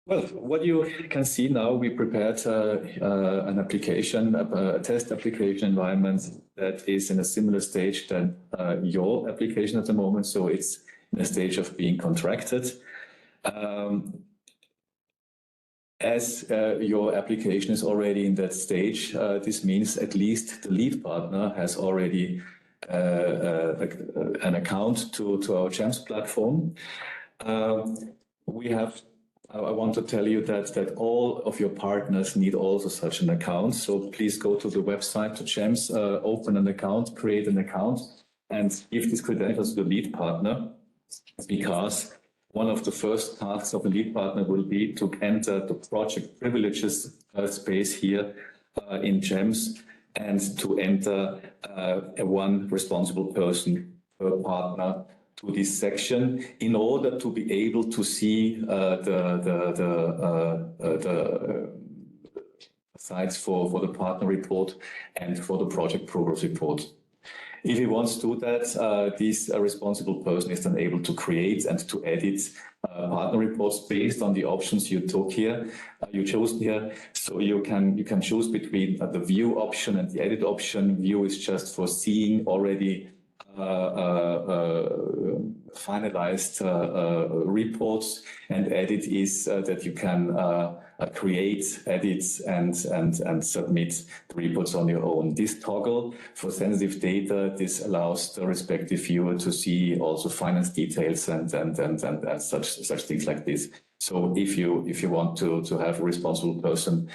Well, what you can see now, we prepared an application, a test application environment that is in a similar stage than your application at the moment. So it's in a stage of being contracted. As your application is already in that stage, this means at least the lead partner has already an account to our GEMS platform. I want to tell you that all of your partners need also such an account. So please go to the website to GEMS, open an account, create an account, and give these credentials to the lead partner, because one of the first tasks of a lead partner will be to enter the project privileges space here in GEMS, and to enter one responsible person per partner to this section in order to be able to see the sites for the partner report and for the project progress report. If he wants to do that, this responsible person is then able to create and to edit partner reports based on the options you took here, you chose here. So you can choose between the view option and the edit option. View is just for seeing already finalized reports, and edit is that you can create, edit, and submit the reports on your own. This toggle for sensitive data, this allows the respective viewer to see also finance details and such things like this. So if you want to have a responsible person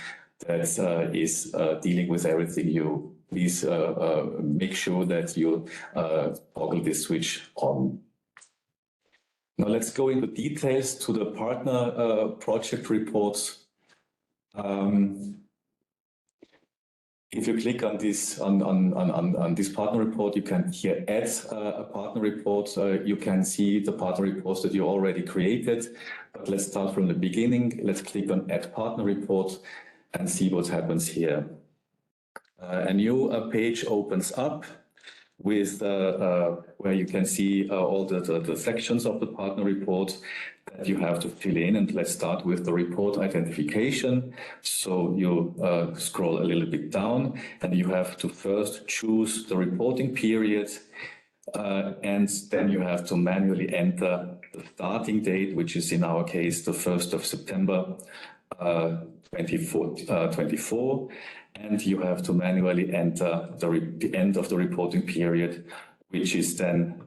that is dealing with everything, please make sure that you toggle this switch on. Now let's go into details to the partner project reports. If you click on this this partner report, you can here add a partner report. You can see the partner reports that you already created. But let's start from the beginning. Let's click on Add Partner Report and see what happens here. A new page opens up with where you can see all the sections of the partner report that you have to fill in. And let's start with the report identification. So you scroll a little bit down, and you have to first choose the reporting period, and then you have to manually enter the starting date, which is in our case the 1st of September 2024. And you have to manually enter the end of the reporting period, which is then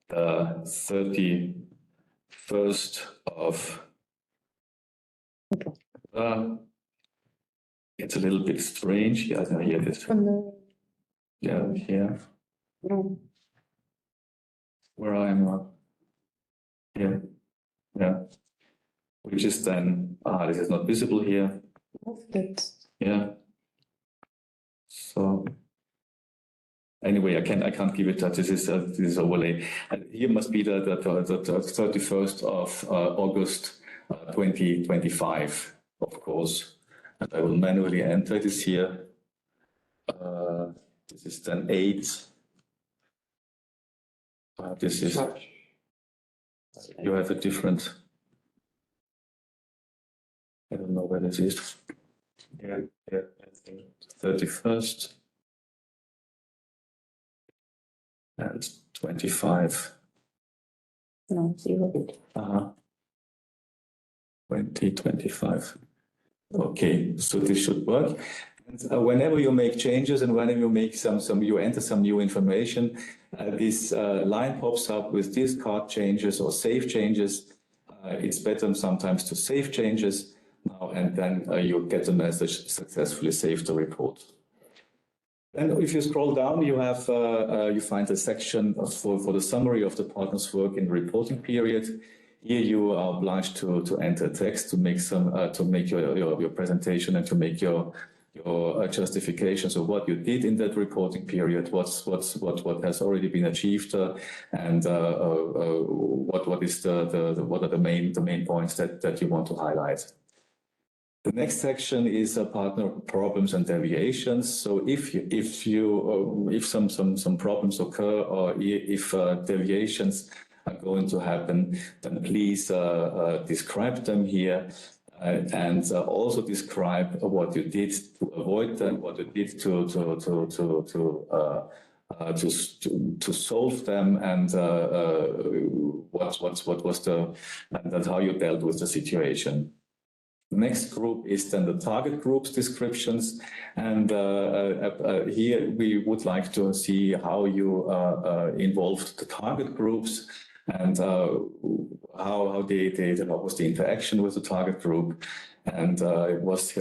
the 31st It's a little bit strange. Yeah, here it is. Yeah, here. No. Where I am. Here. Yeah. Which is then, this is not visible here. Yeah. So anyway, I can't give it that. This is overlay. And here must be the 31st of August 2025, of course. And I will manually enter this here. This is then 8. This is, you have a different, I don't know where this is. Yeah, I think 31st. And 25. No, 0. 2025. Okay, so this should work. And whenever you make changes and whenever you make you enter some new information, this line pops up with discard changes or save changes. It's better sometimes to save changes now, and then you get the message successfully saved the report. And if you scroll down, you have you find a section for the summary of the partner's work in the reporting period. Here you are obliged to enter text to make your presentation and to make your justifications of what you did in that reporting period, what has already been achieved, and what are the main points that you want to highlight. The next section is partner problems and deviations. So if some problems occur or if deviations are going to happen, then please describe them here and also describe what you did to avoid them, what you did to solve them, and what was and how you dealt with the situation. The next group is then the target group's descriptions, and here we would like to see how you involved the target groups and what was the interaction with the target group, and it was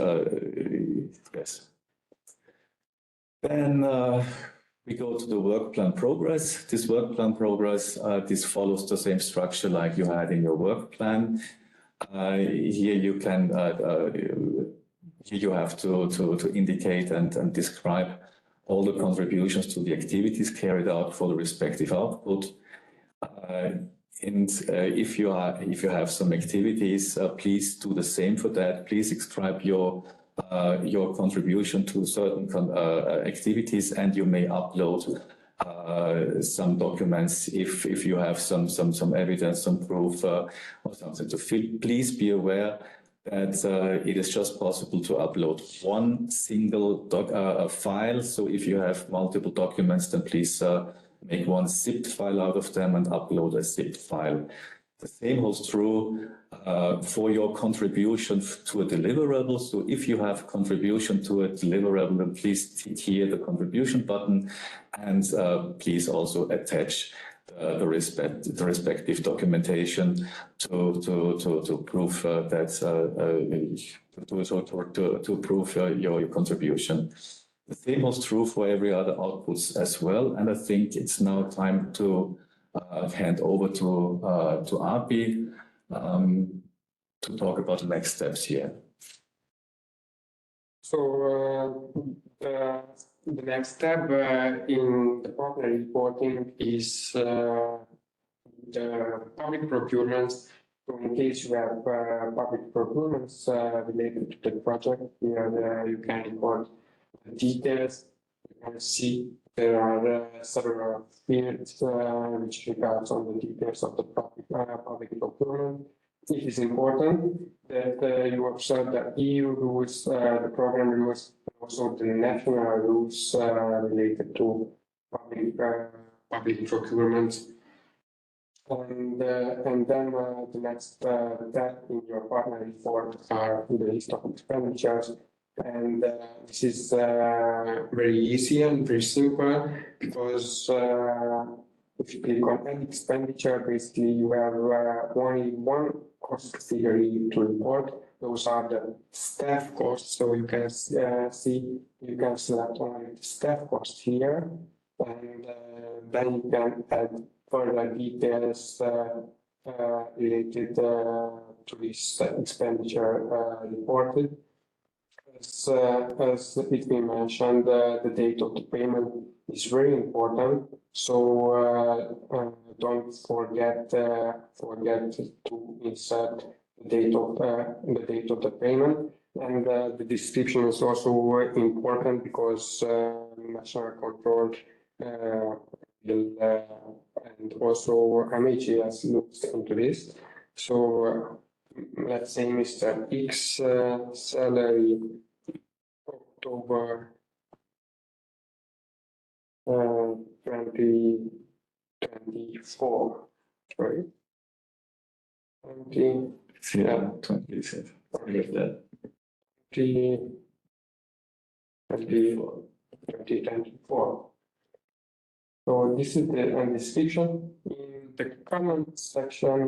yes. Then we go to the work plan progress. This work plan progress this follows the same structure like you had in your work plan. Here you can here you have to indicate and describe all the contributions to the activities carried out for the respective output. And if you have some activities, please do the same for that. Please describe your contribution to certain activities, and you may upload some documents if you have some evidence, some proof or something to fill. Please be aware that it is just possible to upload one single file. So if you have multiple documents, then please make one zipped file out of them and upload a zipped file. The same holds true for your contribution to a deliverable. So if you have contribution to a deliverable, then please hit here the contribution button, and please also attach the respective documentation to prove to prove your contribution. The same holds true for every other outputs as well. And I think it's now time to hand over to Arpi to talk about the next steps here. So the next step in the partner reporting is the public procurements. So in case you have public procurements related to the project, here you can record the details. You can see there are several fields which regards on the details of the public procurement. It is important that you observe the EU rules, the program rules, also the national rules related to public procurement. And then the next step in your partner report are the list of expenditures. And this is very easy and very simple, because if you click on any expenditure, basically you have only one cost figure to report, those are the staff costs. So you can see, you can select only the staff cost here. And then you can add further details related to this expenditure reported. As it been mentioned, the date of the payment is very important. So don't forget to insert the date of the payment. And the description is also important because national control will and also MHAS looks into this. So let's say Mr. X salary October 2024, right? 25. Leave that. 2024. So this is the description. In the comment section,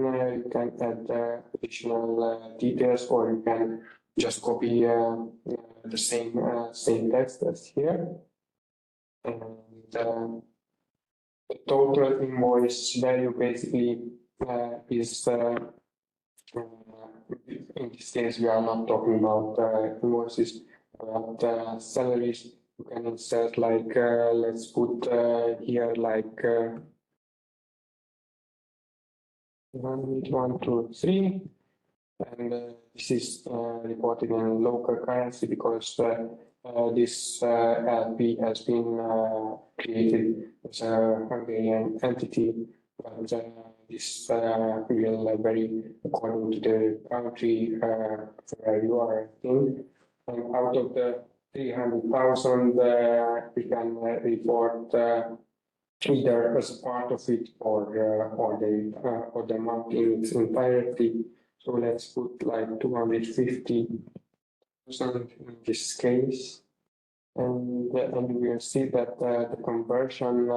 you can add additional details, or you can just copy the same text as here. And the total invoice value basically is in this case we are not talking about invoices, but salaries. You can insert like let's put here like 1, 2, 3, and this is reported in local currency because this LP has been created as a Hungarian entity, but this will vary according to the country where you are in. And out of the 300,000, we can report either as part of it or the amount in its entirety. So let's put like 250,000 in this case, and we will see that the conversion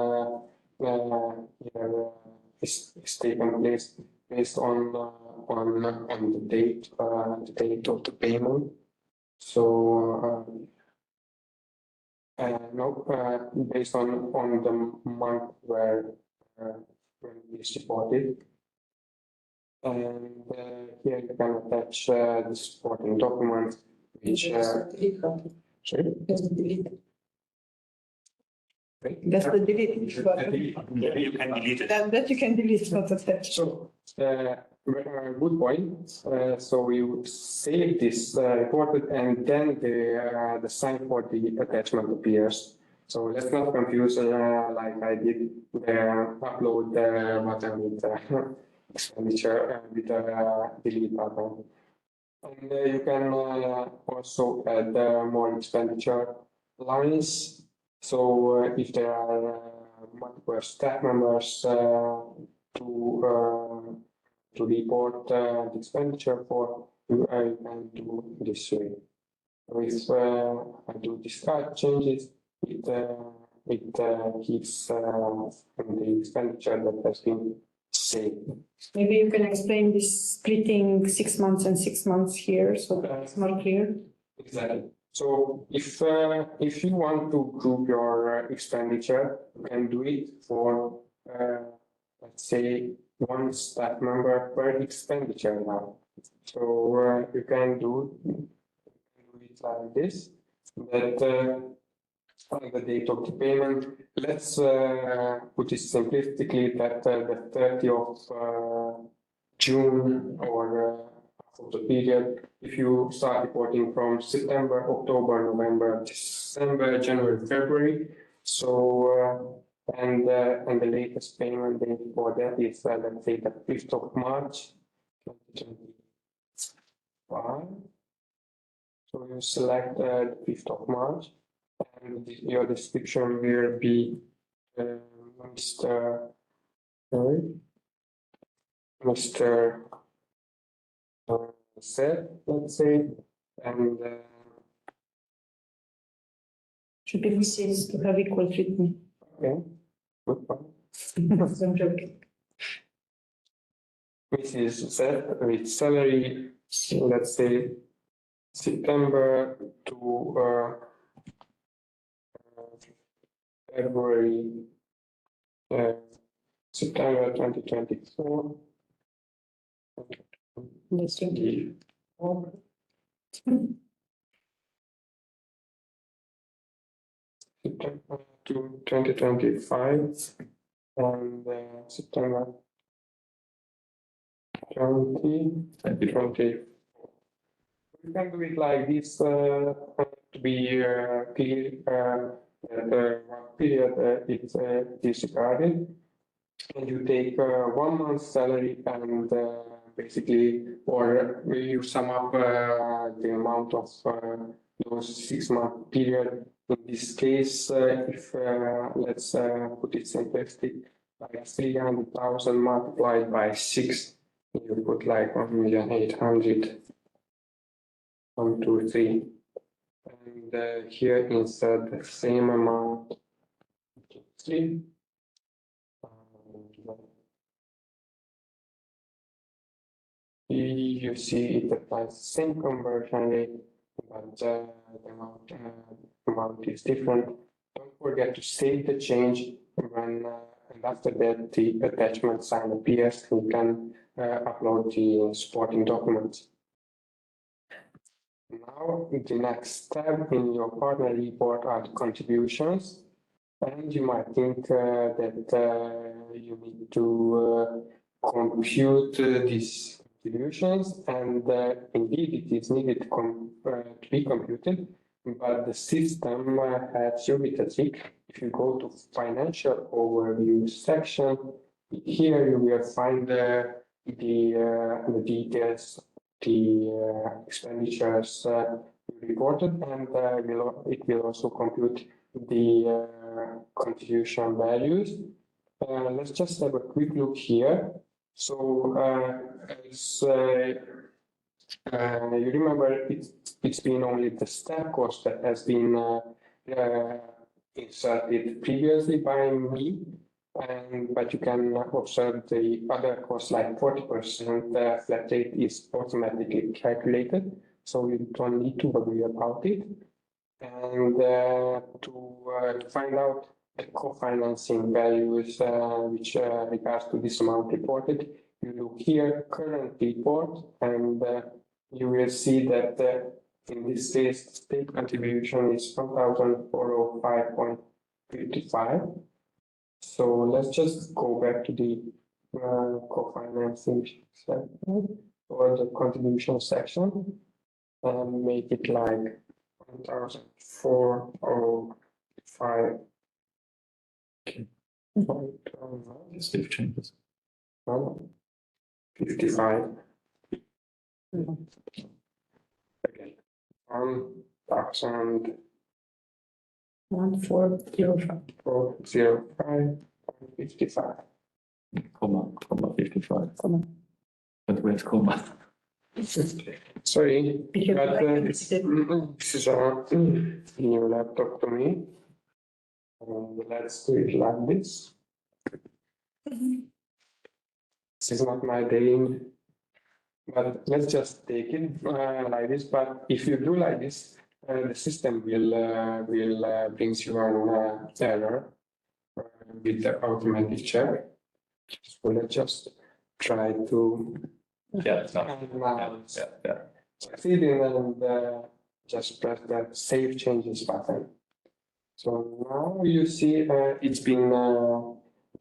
here is taken place based on the date of the payment. So no, based on the month where when it is reported. And here you can attach the supporting document, which sorry? That's the delete button. You can delete it. That you can delete, not attach. So, good point. So you save this reported and then the sign for the attachment appears. So let's not confuse like I did the upload button with expenditure with the delete button. And you can also add more expenditure lines. So if there are multiple staff members to report the expenditure for, you can do this way. So if I do discard changes, it keeps the expenditure that has been saved. Maybe you can explain this splitting 6 months and 6 months here, so that it's more clear. Exactly. So if you want to group your expenditure, you can do it for let's say one staff member per expenditure now. So you can do it like this. That on the date of the payment, let's put it simplistically that the 30th of June or of the period, if you start reporting from September, October, November, December, January, February. So and the latest payment date for that is let's say the 5th of March 2025. So you select the 5th of March, and your description will be Mr. Said, let's say, and Should be Mrs. to have equal treatment. okay, good point. I'm joking. Mrs. Said with salary, let's say September to February, September 2024. September to 2025 and September 2020. We can do it like this to be clear that what period it is regarded. And you take 1 month's salary and basically, or you sum up the amount of those 6 month period. In this case, if let's put it simplistic, like 300,000 multiplied by 6, you put like 1,800,000. 1, 2, 3. And here insert the same amount. 3. You see it applies the same conversion rate, but the amount is different. Don't forget to save the change when, and after that, the attachment sign appears, you can upload the supporting documents. Now, the next step in your partner report are the contributions. And you might think that you need to compute these contributions, and indeed it is needed to be computed, but the system has you with a trick. If you go to financial overview section, here you will find the details, the expenditures reported, and it will also compute the contribution values. Let's just have a quick look here. So as you remember, it's been only the staff cost that has been inserted previously by me, but you can observe the other costs like 40% flat rate is automatically calculated, so you don't need to worry about it. And to find out the co-financing values which regards to this amount reported, you look here, current report, and you will see that in this case, the state contribution is 1,405.55. So let's just go back to the co-financing section or the contribution section and make it like 1,405. Save changes. 55. Again, 1,405.55. Comma 55. But where's comma? Sorry, but this is a new laptop to me. Let's do it like this. This is not my day, but let's just take it like this. But if you do like this, the system will brings you an error with the automatic check. So let's just try to succeed and just press that Save Changes button. So now you see it's been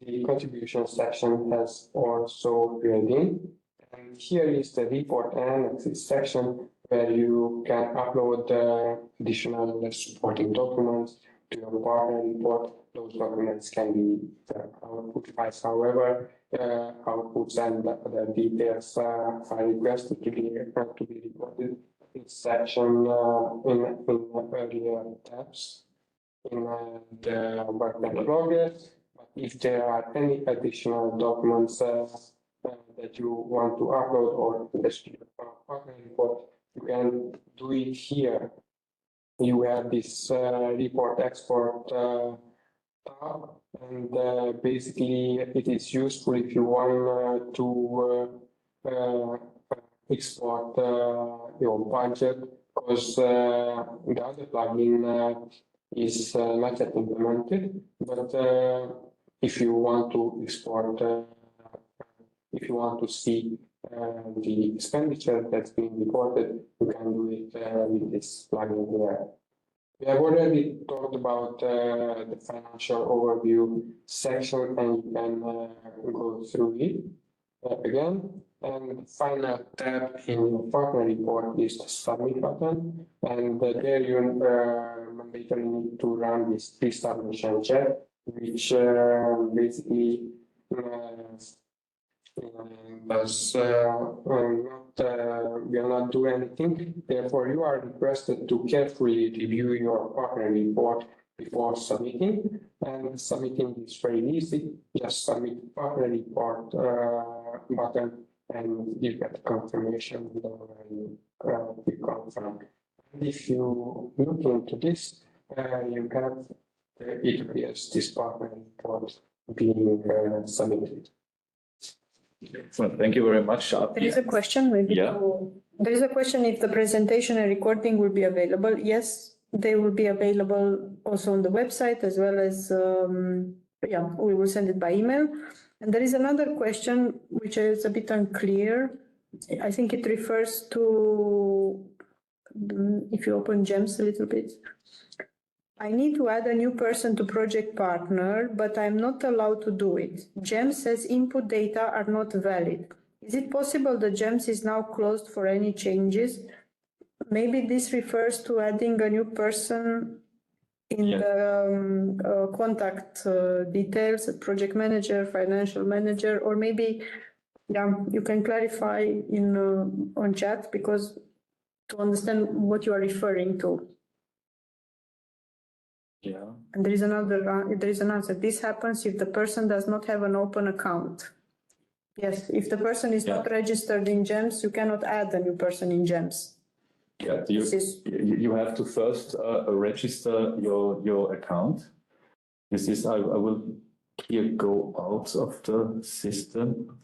the contribution section has also filled in. And here is the report annexes section where you can upload additional supporting documents to your partner report. Those documents can be output files, however, outputs and other details are requested to be reported in section in earlier tabs in the work in progress. But if there are any additional documents that you want to upload or to the partner report, you can do it here. You have this report export tab, and basically it is useful if you want to export your budget, because the other plugin is not yet implemented. But if you want to export, if you want to see the expenditure that's being reported, you can do it with this plugin here. We have already talked about the financial overview section, and you can go through it again. And the final tab in your partner report is the submit button, and there you mandatory need to run this pre-submission check, which basically does will not do anything. Therefore, you are requested to carefully review your partner report before submitting. And submitting is very easy. Just submit partner report button, and you get confirmation where you confirm. And if you look into this, you have it appears this partner report being submitted. Well, thank you very much. There is a question, maybe. Yeah. There is a question if the presentation and recording will be available. Yes, they will be available also on the website, as well as, yeah, we will send it by email. And there is another question which is a bit unclear. I think it refers to, if you open GEMS a little bit. I need to add a new person to project partner, but I'm not allowed to do it. GEMS says input data are not valid. Is it possible that GEMS is now closed for any changes? Maybe this refers to adding a new person in the contact details, project manager, financial manager, or maybe, yeah, you can clarify in on chat, because to understand what you are referring to. Yeah. And there is an answer. This happens if the person does not have an open account. Yes, if the person is not registered in GEMS, you cannot add a new person in GEMS. Yeah, you have to first register your account. This is, I will here go out of the system.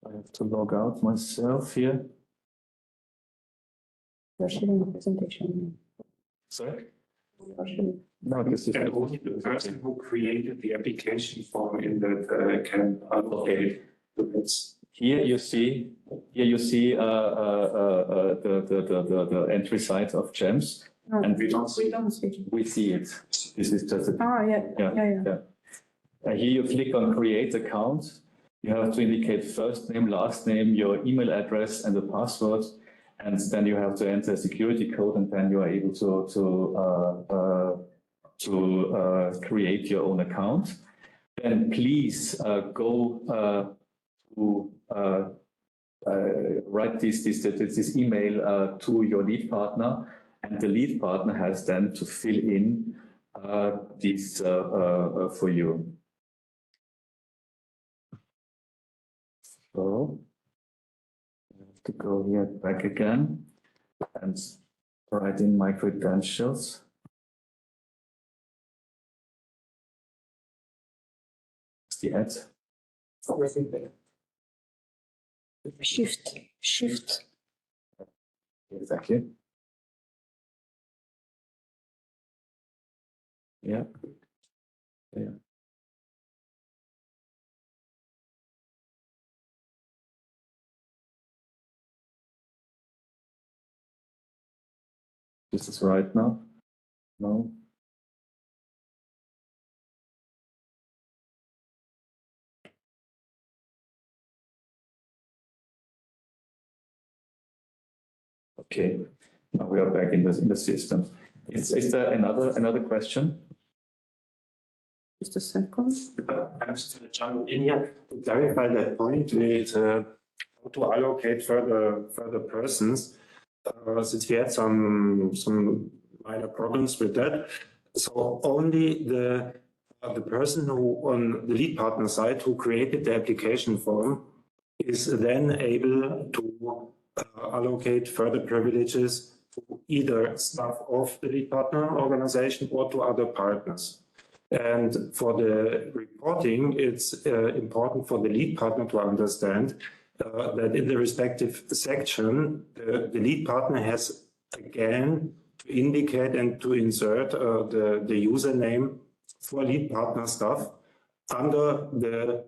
I have to log out myself here. You're sharing the presentation. Sorry? No, this is only the person who created the application form in that can allocate the bits. Here you see the entry site of GEMS, No, and we don't see. we see it. This is just Yeah. Here you click on create account. You have to indicate first name, last name, your email address, and the password. And then you have to enter a security code, and then you are able to create your own account. Then please go to write this email to your lead partner, and the lead partner has then to fill in this for you. So to go here back again and write in my credentials. It's the ad. Shift. Exactly. Yeah. Yeah. This is right now. No. Okay. Now we are back in the system. Is there another question? Just a second. I'm still jump in here to clarify that point with how to allocate further persons. Since we had some minor problems with that, so only the person who on the lead partner side who created the application form is then able to allocate further privileges to either staff of the lead partner organization or to other partners. And for the reporting, it's important for the lead partner to understand that in the respective section, the lead partner has again to indicate and to insert the username for lead partner stuff under the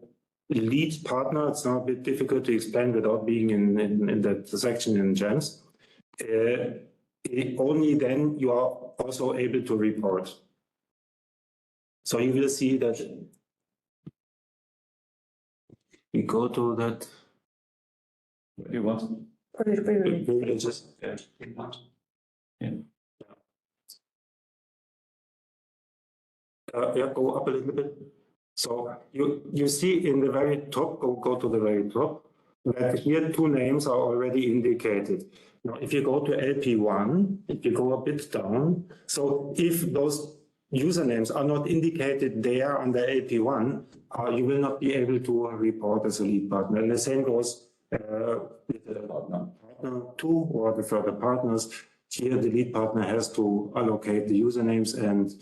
lead partner. It's now a bit difficult to explain without being in that section in GEMS. Only then you are also able to report. So you will see that we go to that. You want? Privileges. Yeah. Yeah, go up a little bit. So you see in the very top, go to the very top, that here two names are already indicated. Now, if you go to LP1, if you go a bit down, so if those usernames are not indicated there under LP1, you will not be able to report as a lead partner. And the same goes with the partner 2 or the further partners. Here, the lead partner has to allocate the usernames and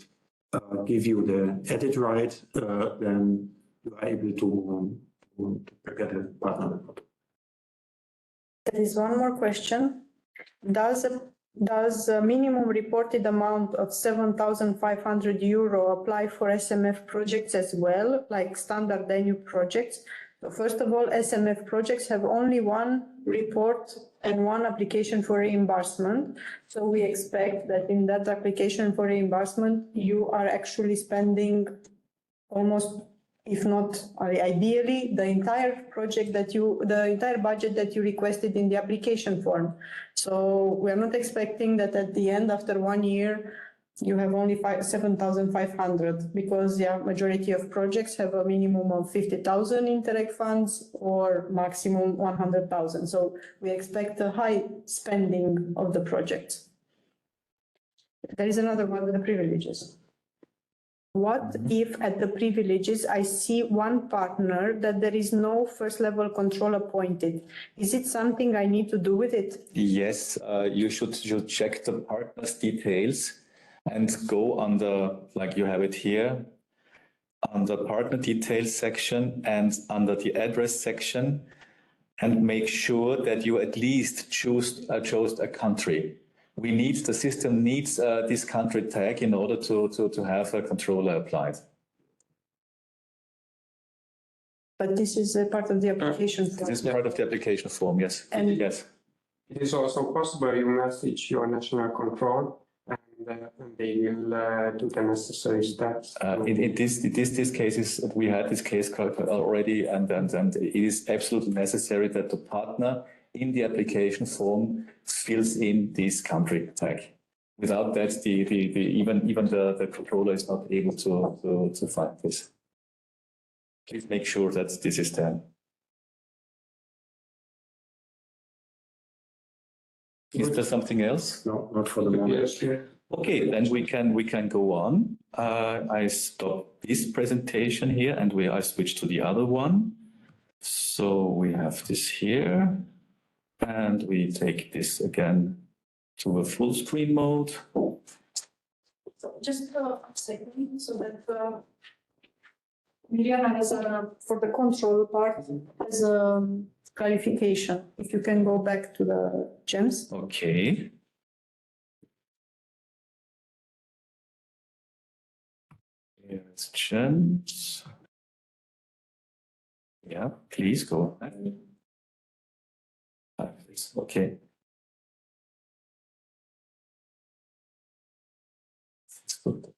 give you the edit right, then you are able to get a partner report. There is one more question. Does a minimum reported amount of 7,500 euro apply for SMF projects as well, like standard Danube projects? So first of all, SMF projects have only one report and one application for reimbursement. So we expect that in that application for reimbursement, you are actually spending almost, if not ideally, the entire project the entire budget that you requested in the application form. So we're not expecting that at the end, after 1 year, you have only 7,500, because the majority of projects have a minimum of 50,000 Interreg funds or maximum 100,000. So we expect a high spending of the project. There is another one with the privileges. What if at the privileges I see one partner that there is no first level control appointed? Is it something I need to do with it? Yes, you should check the partner's details and go under, like you have it here, on the partner details section and under the address section, and make sure that you at least chose a country. The system needs this country tag in order to have a controller applied. But this is a part of the application form. This is part of the application form, yes. And yes. It is also possible you message your national control and they will do the necessary steps. In these cases, we had this case already, and it is absolutely necessary that the partner in the application form fills in this country tag. Without that, even the controller is not able to find this. Please make sure that this is done. Is there something else? No, not for the moment. Okay, then we can go on. I stop this presentation here, and I switch to the other one. So we have this here, and we take this again to a full screen mode. Just a second, so that Mirjana has for the control part, has a clarification. If you can go back to the GEMS. Okay. Here's GEMS. Yeah, please go ahead. Okay. That's good.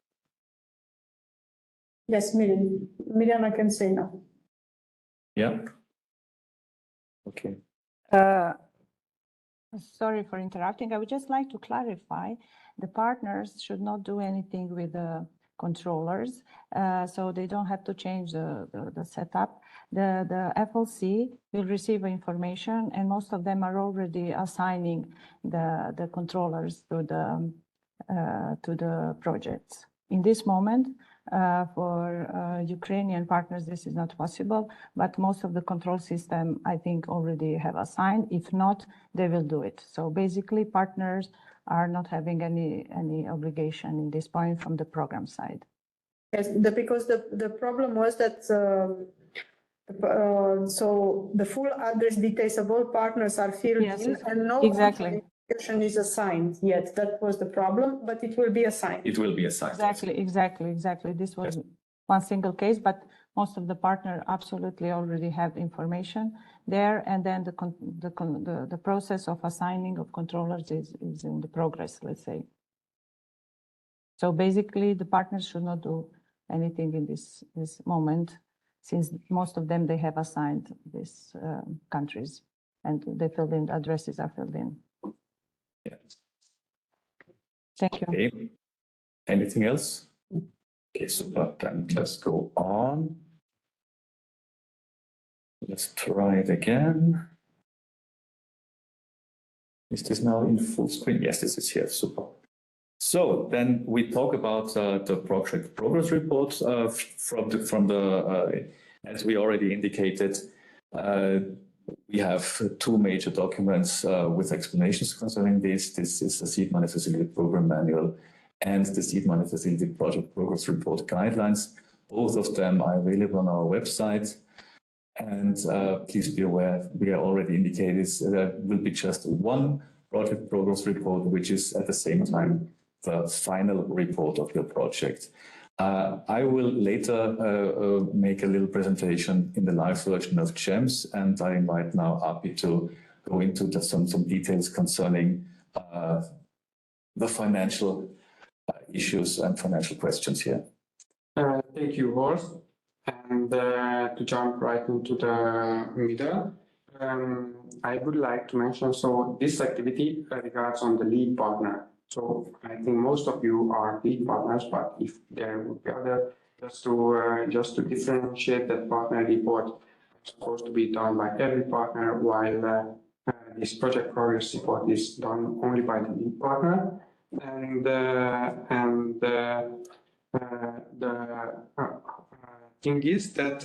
Yes, Mirjana can say now. Yeah. Okay. Sorry for interrupting. I would just like to clarify, the partners should not do anything with the controllers, so they don't have to change the setup. The FLC will receive information, and most of them are already assigning the controllers to the projects. In this moment, for Ukrainian partners, this is not possible, but most of the control system, I think, already have assigned. If not, they will do it. So basically, partners are not having any obligation in this point from the program side. Yes, because the problem was that So the full address details of all partners are filled Yes, in and no exactly. identification is assigned yet. That was the problem, but it will be assigned. It will be assigned. Exactly. This was one single case, but most of the partner absolutely already have information there. And then the process of assigning of controllers is in the progress, let's say. So basically, the partners should not do anything in this moment, since most of them, they have assigned these countries and they filled in, addresses are filled in. Yeah. Thank you. Okay. Anything else? Okay, super. Then let's go on. Let's try it again. Is this now in full screen? Yes, this is here. Super. So then we talk about the project progress report from the as we already indicated, we have two major documents with explanations concerning this. This is the Seed Money Facility Program Manual and the Seed Money Facility Project Progress Report Guidelines. Both of them are available on our website. And please be aware, we are already indicated there will be just one project progress report, which is at the same time the final report of your project. I will later make a little presentation in the live version of GEMS, and I invite now Api to go into some details concerning the financial issues and financial questions here. Thank you, Horst. And to jump right into the middle, I would like to mention, so this activity regards on the lead partner. So I think most of you are lead partners, but if there would be other, just to differentiate that partner report, it's supposed to be done by every partner, while this project progress report is done only by the lead partner. And the thing is that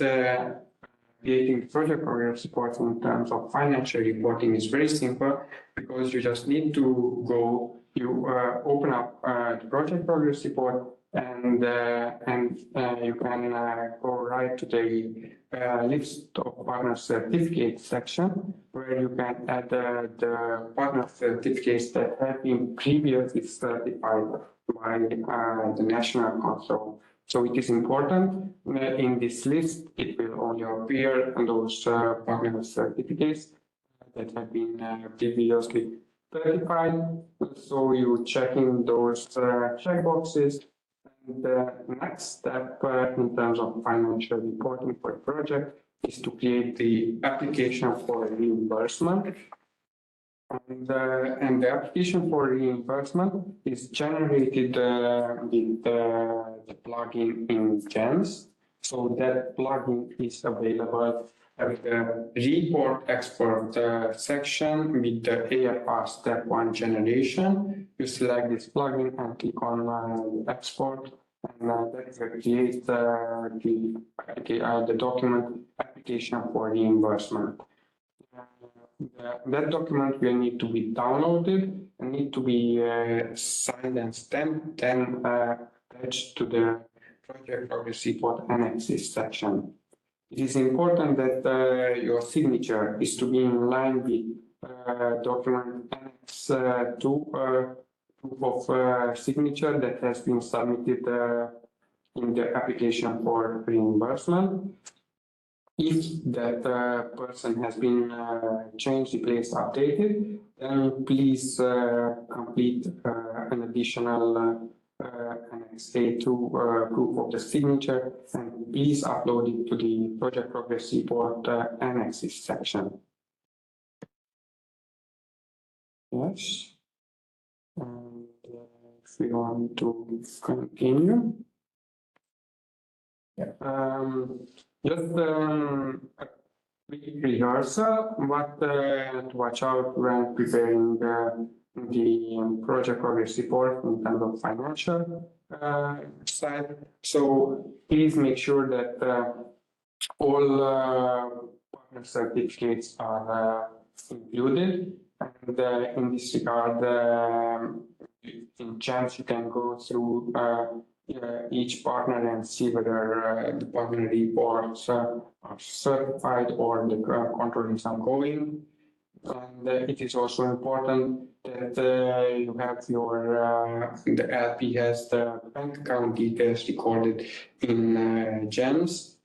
creating project progress report in terms of financial reporting is very simple, because you just need to go, you open up the project progress report, and you can go right to the list of partner certificates section, where you can add the partner certificates that have been previously certified by the national council. So it is important in this list, it will only appear those partner certificates that have been previously certified. So you checking those checkboxes. And the next step in terms of financial reporting for the project is to create the application for reimbursement. And the application for reimbursement is generated with the plugin in GEMS. So that plugin is available with the report export section with the AFR step 1 generation. You select this plugin and click on export, and that will create the document application for reimbursement. That document will need to be downloaded and need to be signed and stamped, then attached to the project progress report annexes section. It is important that your signature is to be in line with document annex to proof of signature that has been submitted in the application for reimbursement. If that person has been changed, replaced, updated, then please complete an additional Annex A2 proof of the signature, and please upload it to the project progress report annexes section. Yes. And if we want to continue. Yeah. Just a quick rehearsal, what to watch out when preparing the project progress report in terms of financial side. So please make sure that all partner certificates are included. And in this regard, in GEMS, you can go through each partner and see whether the partner reports are certified or the control is ongoing. And it is also important that you have the LP has the bank account details recorded in GEMS.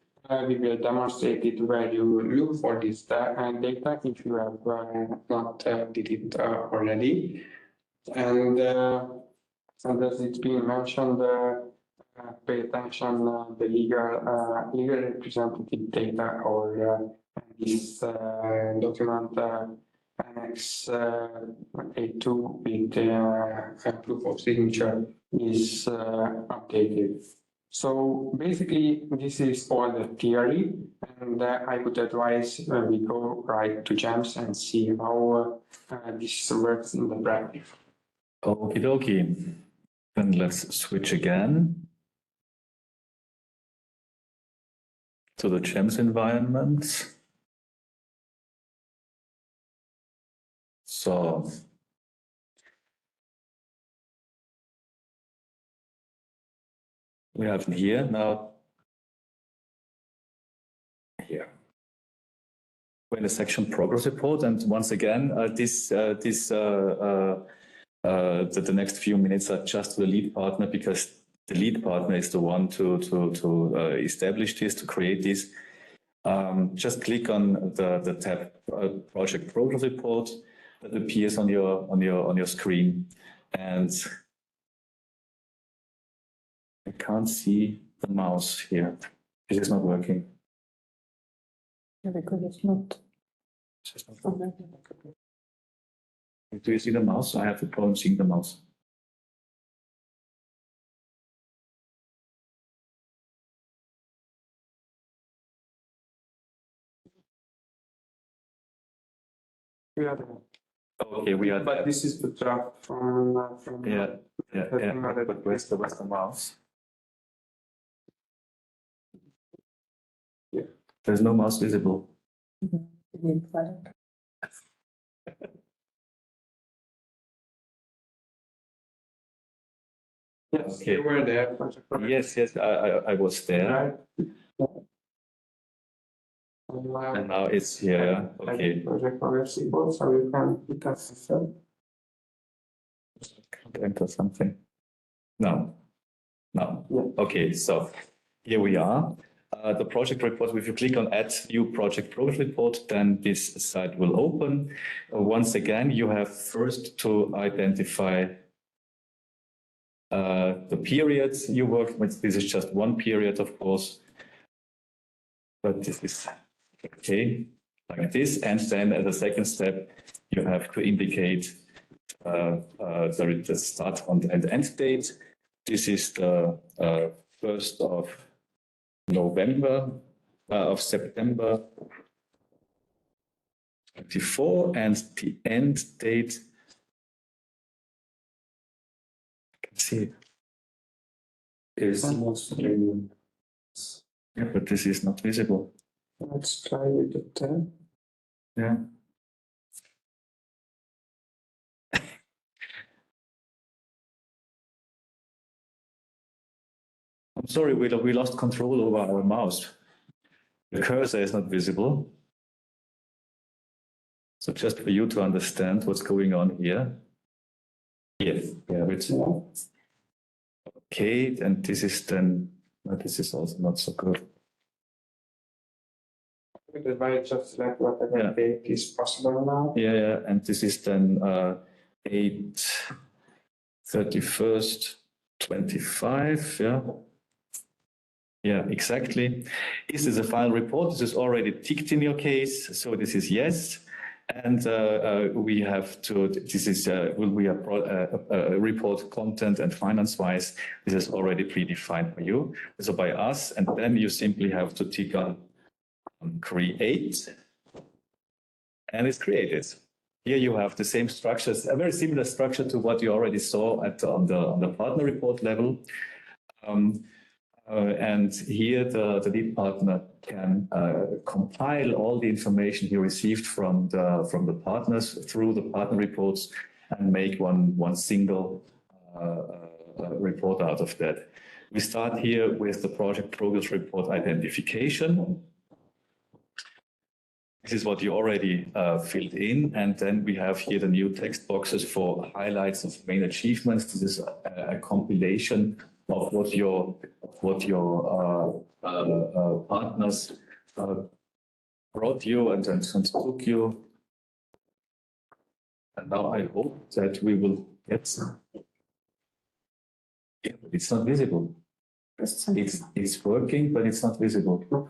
We will demonstrate it where you look for this data if you have not did it already. And as it's been mentioned, pay attention the legal representative data or this document Annex A2 with proof of signature is updated. So basically, this is all the theory, and I would advise we go right to GEMS and see how this works in the practice. Okie dokie. Then let's switch again to the GEMS environment. So we have here now, here. We're in the section progress report, and once again, the next few minutes are just the lead partner, because the lead partner is the one to establish this, to create this. Just click on the tab Project Progress Report that appears on your screen, and I can't see the mouse here. It is not working. Yeah, because it's not. Do you see the mouse? I have a problem seeing the mouse. We are Okay, we are. but this is the draft from Yeah. But where's the mouse? Yeah. There's no mouse visible. Yes, Okay. you were there. Yes, I was there, Right. and now it's here. Okay. Project progress report, so you can fulfill. Can't enter something. No. No. Yeah. Okay, so here we are. The project report, if you click on Add New Project Progress Report, then this site will open. Once again, you have first to identify the periods you work with. This is just one period, of course, but this is okay, like this. And then as a second step, you have to indicate the start and end date. This is the 1st of November, of September 24, and the end date, I can see it. Is mostly. Yeah, but this is not visible. Let's try with the 10. Yeah. I'm sorry, we lost control over our mouse. The cursor is not visible. So just for you to understand what's going on here. Yes, yeah, it's okay, and this is then, no, this is also not so good. Because I just select whatever date is possible now. Yeah, and this is then 8/31, 25, yeah. Yeah, exactly. Is this a final report? This is already ticked in your case, so this is yes. And we have to, this is, will be a report content and finance-wise, this is already predefined for you, so by us, and then you simply have to tick on create, and it's created. Here you have the same structures, a very similar structure to what you already saw on the partner report level. And here the lead partner can compile all the information he received from the partners through the partner reports and make one single report out of that. We start here with the project progress report identification. This is what you already filled in, and then we have here the new text boxes for highlights of main achievements. This is a compilation of what your partners brought you and took you. And now I hope that we will get. Yeah, but it's not visible. It's working, but it's not visible.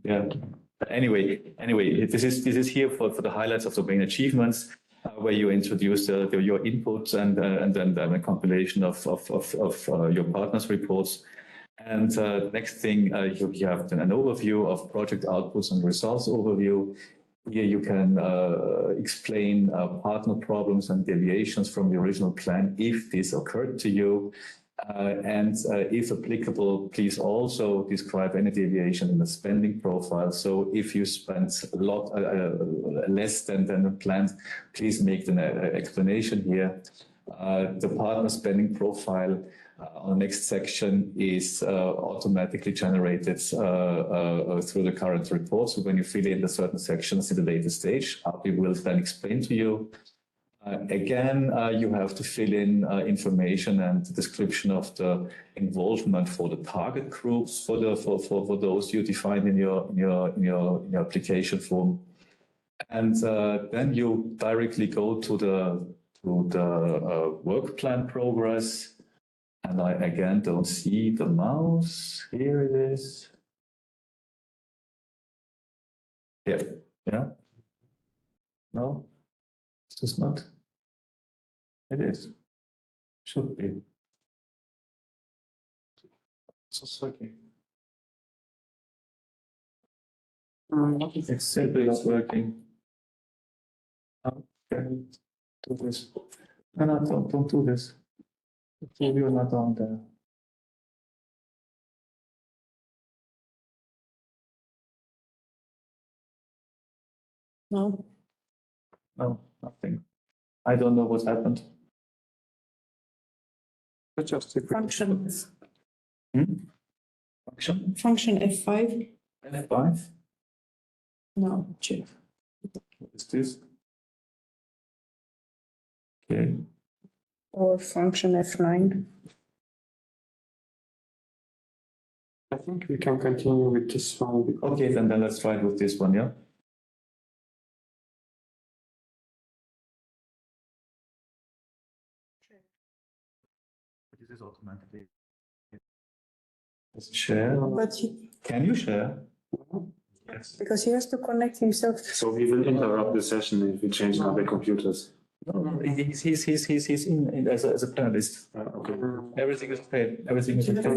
Yeah. Anyway, this is here for the highlights of the main achievements, where you introduce your inputs and then a compilation of your partners' reports. And next thing, you have then an overview of project outputs and results overview. Here you can explain partner problems and deviations from the original plan if this occurred to you. And if applicable, please also describe any deviation in the spending profile. So if you spend a lot less than planned, please make an explanation here. The partner spending profile on the next section is automatically generated through the current report. So when you fill in the certain sections in the later stage, we will then explain to you. Again, you have to fill in information and description of the involvement for the target groups for those you defined in your application form, and then you directly go to the work plan progress. And I again don't see the mouse. Here it is. Here, yeah. No, this is not. It is. Should be. It's okay. It's simply not working. How can I do this? No, don't do this. You're not on there. No. No, nothing. I don't know what happened. Function. Function? Function F5. F5? No, check. What is this? Okay. Or function F9. I think we can continue with this one. Okay, then let's try it with this one, yeah? This is automatically. Let's share. But Can you share? Yes. because he has to connect himself. So we will interrupt the session if we change other computers. No, he's in as a panelist. Okay. Everything is okay. Everything is okay.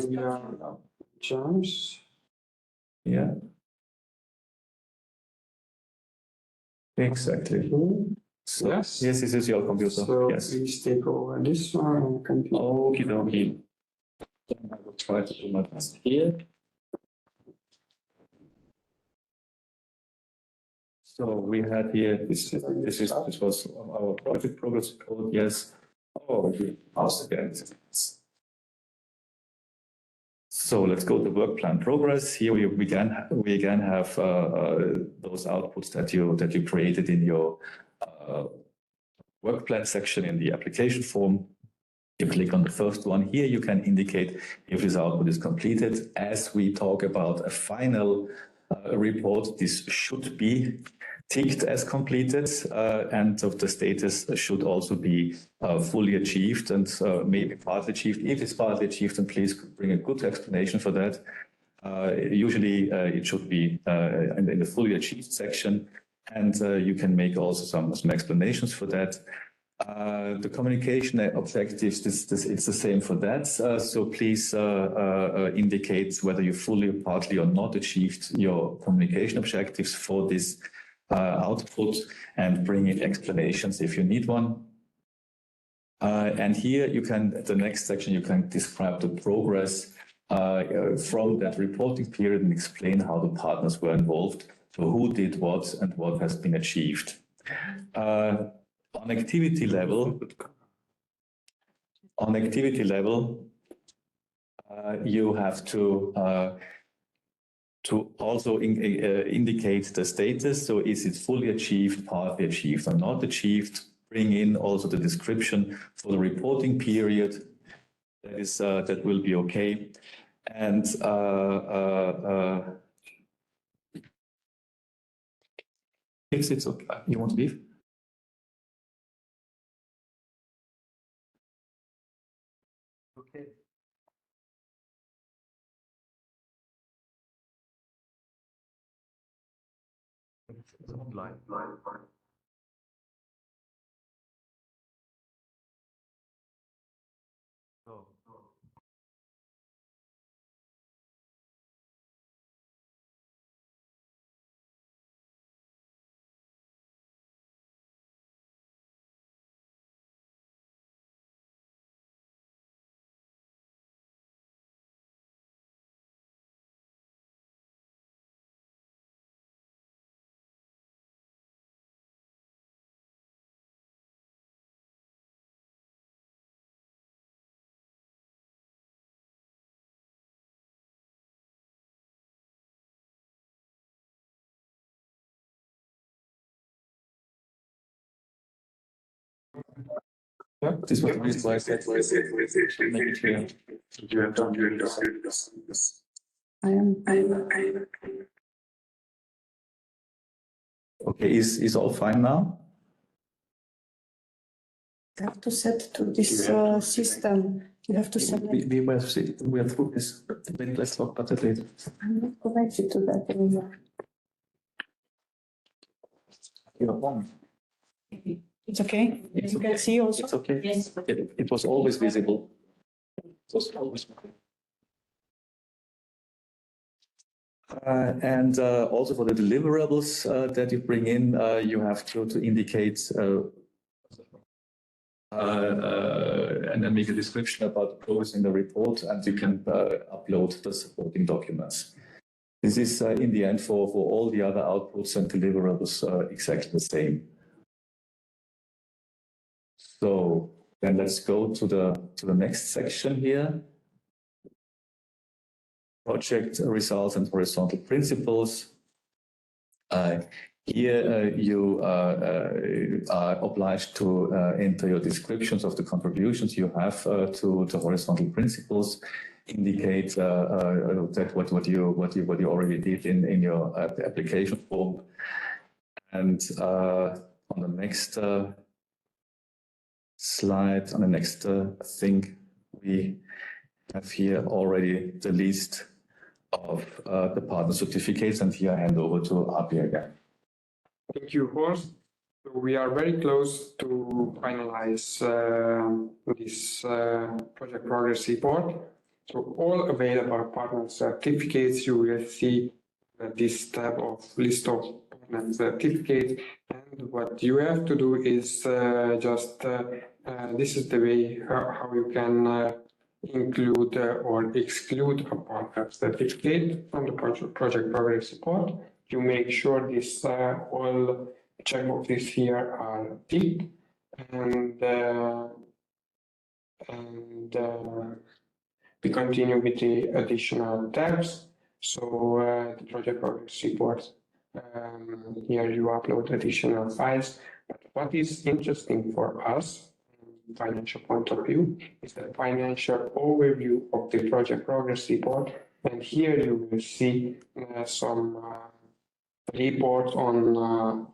Jumps. Yeah. Exactly. So, Yes. Yes, this is your computer. So Yes. please take over this one and continue. Okie dokie. I will try to do my best here. So we had here, this was our project progress code, yes. Oh, we passed again. So let's go to work plan progress. Here we again have those outputs that you created in your work plan section in the application form. You click on the first one. Here you can indicate if this output is completed. As we talk about a final report, this should be ticked as completed, and of the status should also be fully achieved and maybe partly achieved. If it's partly achieved, then please bring a good explanation for that. Usually it should be in the fully achieved section, and you can make also some explanations for that. The communication objectives, it's the same for that. So please indicate whether you fully, partly, or not achieved your communication objectives for this output, and bring in explanations if you need one. And here you can, the next section, you can describe the progress from that reporting period and explain how the partners were involved, so who did what and what has been achieved. on activity level, you have to also indicate the status. So is it fully achieved, partly achieved, or not achieved? Bring in also the description for the reporting period. That will be okay. And if it's okay, you want to leave? Okay. It's online. So. Yeah, this was the reason why I said make it clear. You have done this. I am. Okay, is all fine now? You have to set to this system. You have to set. We are through this. Then let's talk about it later. I'm not connected to that anymore. You're wrong. It's okay. You can see also. It's okay. Yes. It was always visible. It was always. And also for the deliverables that you bring in, you have to indicate and then make a description about the progress in the report, and you can upload the supporting documents. This is in the end for all the other outputs and deliverables exactly the same. So then let's go to the next section here. Project results and horizontal principles. Here you are obliged to enter your descriptions of the contributions you have to the horizontal principles. Indicate that what you already did in your application form. And on the next slide, on the next thing, we have here already the list of the partner certificates, and here I hand over to Abi again. Thank you, Horst. So we are very close to finalize this project progress report. So all available partner certificates, you will see this tab of list of partner certificates. And what you have to do is this is the way how you can include or exclude a partner certificate from the project progress report. You make sure this all checkboxes here are ticked, and we continue with the additional tabs. So the project progress report, here you upload additional files. But what is interesting for us, financial point of view, is the financial overview of the project progress report. And here you will see some reports on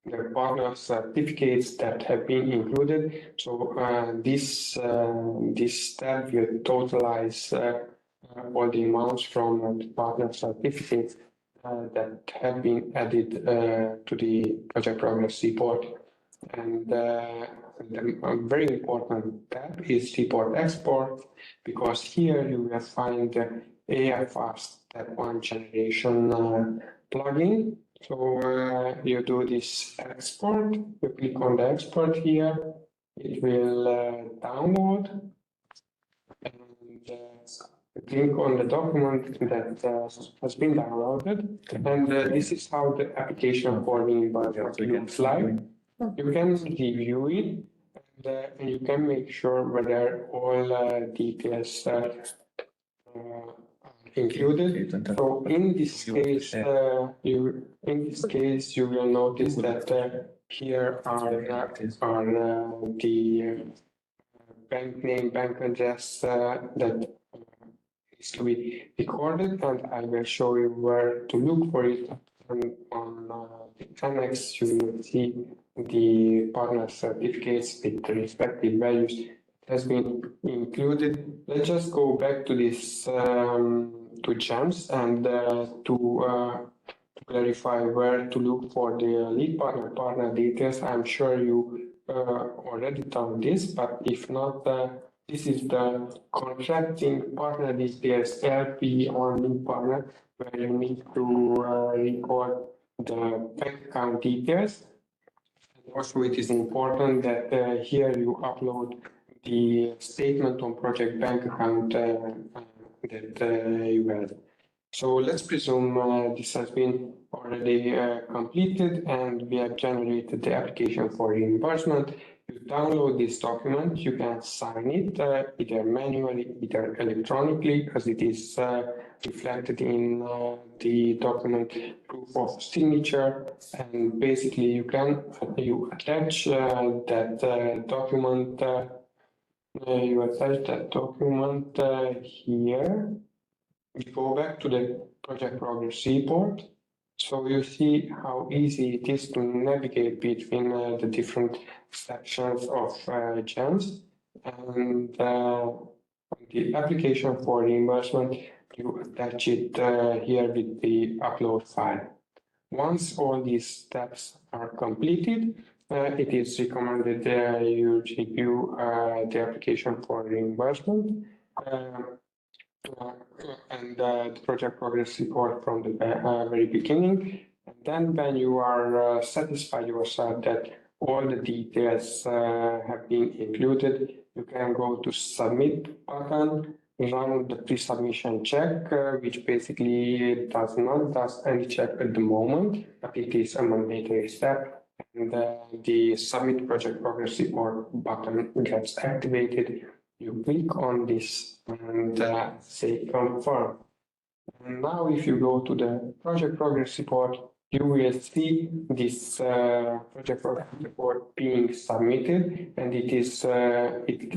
the partner certificates that have been included. So this tab will totalize all the amounts from the partner certificates that have been added to the project progress report. And the very important tab is report export, because here you will find the AI Fast Step 1 generation plugin. So you do this export, you click on the export here, it will download, and click on the document that has been downloaded. And this is how the application for the looks like. You can review it and you can make sure whether all details are included. So in this case, you will notice that here are the bank name, bank address that is to be recorded, and I will show you where to look for it. And on the annex, you will see the partner certificates with the respective values has been included. Let's just go back to this to GEMS and to clarify where to look for the lead partner details. I'm sure you already done this, but if not, this is the contracting partner details LP on lead partner, where you need to record the bank account details. Also, it is important that here you upload the statement on project bank account that you had. So let's presume this has been already completed and we have generated the application for reimbursement. You download this document, you can sign it either manually, either electronically, as it is reflected in the document proof of signature. And basically you attach that document. You attach that document here. We go back to the project progress report. So you see how easy it is to navigate between the different sections of GEMS. And the application for reimbursement, you attach it here with the upload file. Once all these steps are completed, it is recommended you review the application for reimbursement. And the project progress report from the very beginning. And then when you are satisfied yourself that all the details have been included, you can go to submit button, run the pre-submission check, which basically does not do any check at the moment, but it is a mandatory step. And the submit project progress report button gets activated. You click on this and say confirm. And now if you go to the project progress report, you will see this project progress report being submitted, and it is it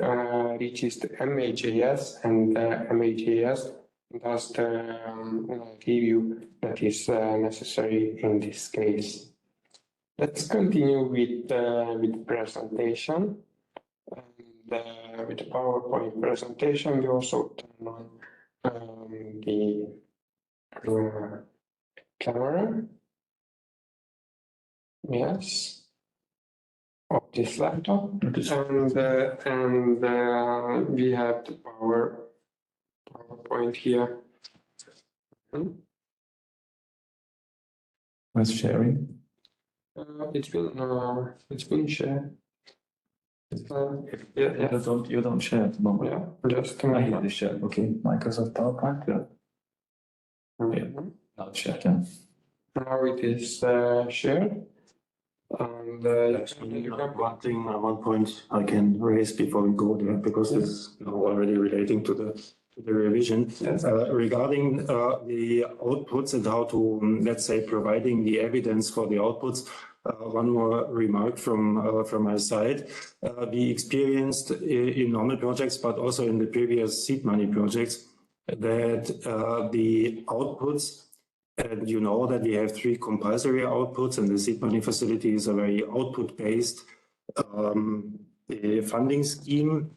reaches the MAJS, and MAJS does the review that is necessary in this case. Let's continue with the presentation. And with the PowerPoint presentation, we also turn on the camera. Yes, of this laptop, and we have the PowerPoint here. Where's sharing? It's been shared. Yeah. You don't share at the moment. Yeah, just I hear the share. Okay, Microsoft PowerPoint. Yeah. Okay. Now it's shared. Yeah. Now it is shared. And one thing, one point I can raise before we go there, because this is already relating to the revision. Yes. Regarding the outputs and how to, let's say, providing the evidence for the outputs. One more remark from my side. We experienced in normal projects, but also in the previous seed money projects, that the outputs, and you know that we have 3 compulsory outputs, and the seed money facility is a very output-based funding scheme.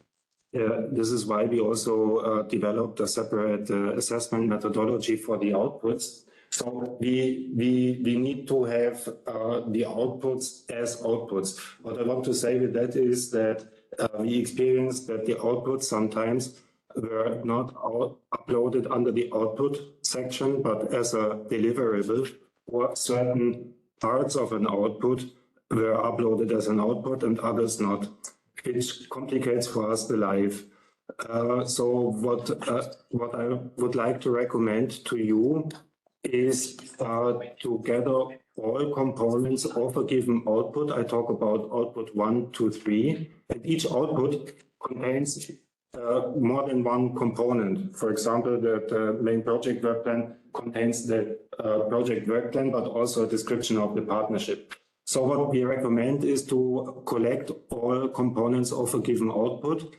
This is why we also developed a separate assessment methodology for the outputs. So we need to have the outputs as outputs. What I want to say with that is that we experienced that the outputs sometimes were not uploaded under the output section, but as a deliverable, or certain parts of an output were uploaded as an output and others not, which complicates for us the life. So what I would like to recommend to you is to gather all components of a given output. I talk about output 1, 2, 3, and each output contains more than one component. For example, the main project work plan contains the project work plan, but also a description of the partnership. So what we recommend is to collect all components of a given output,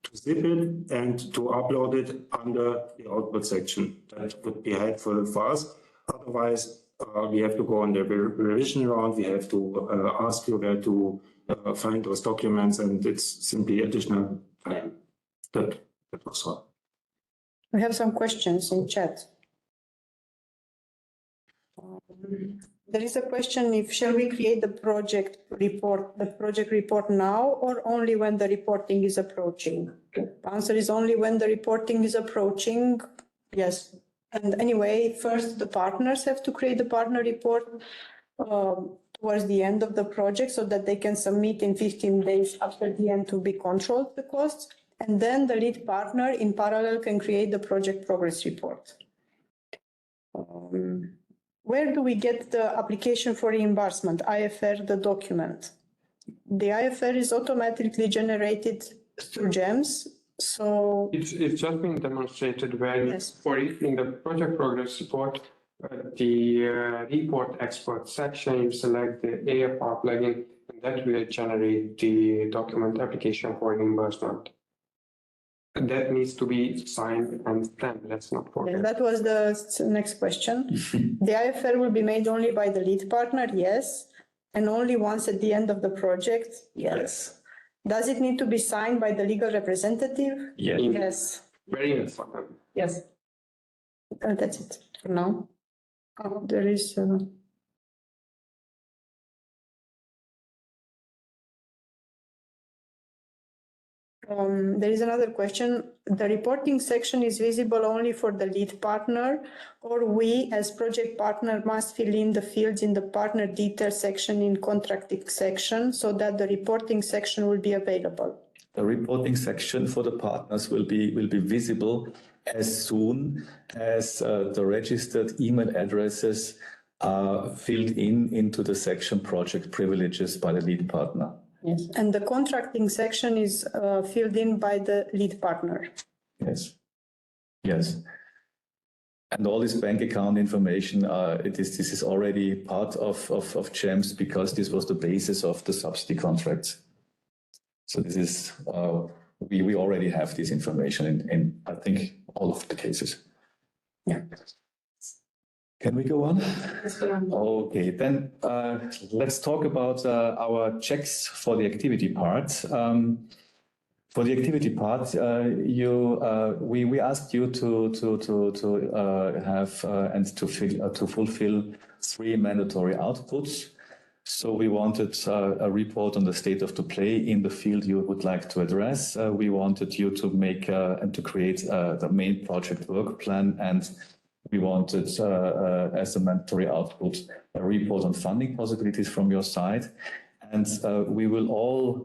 to zip it and to upload it under the output section. That would be helpful for us. Otherwise, we have to go on the revision round. We have to ask you where to find those documents, and it's simply additional time. That was all. We have some questions in chat. There is a question if shall we create the project report now or only when the reporting is approaching? The answer is only when the reporting is approaching. Yes. And anyway, first the partners have to create the partner report towards the end of the project so that they can submit in 15 days after the end to be controlled the costs. And then the lead partner in parallel can create the project progress report. Where do we get the application for reimbursement? IFR, the document. The IFR is automatically generated through GEMS. So it's just been demonstrated where, yes, for in the project progress report, the report export section, you select the AFR plugin, and that will generate the document application for reimbursement. And that needs to be signed and stamped. Let's not forget. that was the next question. The IFR will be made only by the lead partner, yes, and only once at the end of the project, yes. Does it need to be signed by the legal representative? Yes. Yes. Very important. Yes. That's it for now. There is. There is another question. The reporting section is visible only for the lead partner, or we as project partner must fill in the fields in the partner details section in contracting section so that the reporting section will be available. The reporting section for the partners will be visible as soon as the registered email addresses are filled into the section project privileges by the lead partner. Yes, and the contracting section is filled in by the lead partner. Yes, yes. And all this bank account information, this is already part of GEMS because this was the basis of the subsidy contracts. So this is, we already have this information in I think, all of the cases. Yeah. Can we go on? Okay, then let's talk about our checks for the activity part. For the activity part, we asked you to have and to fulfill 3 mandatory outputs. So we wanted a report on the state of the play in the field you would like to address. We wanted you to make and to create the main project work plan, and we wanted, as a mandatory output, a report on funding possibilities from your side. And we will all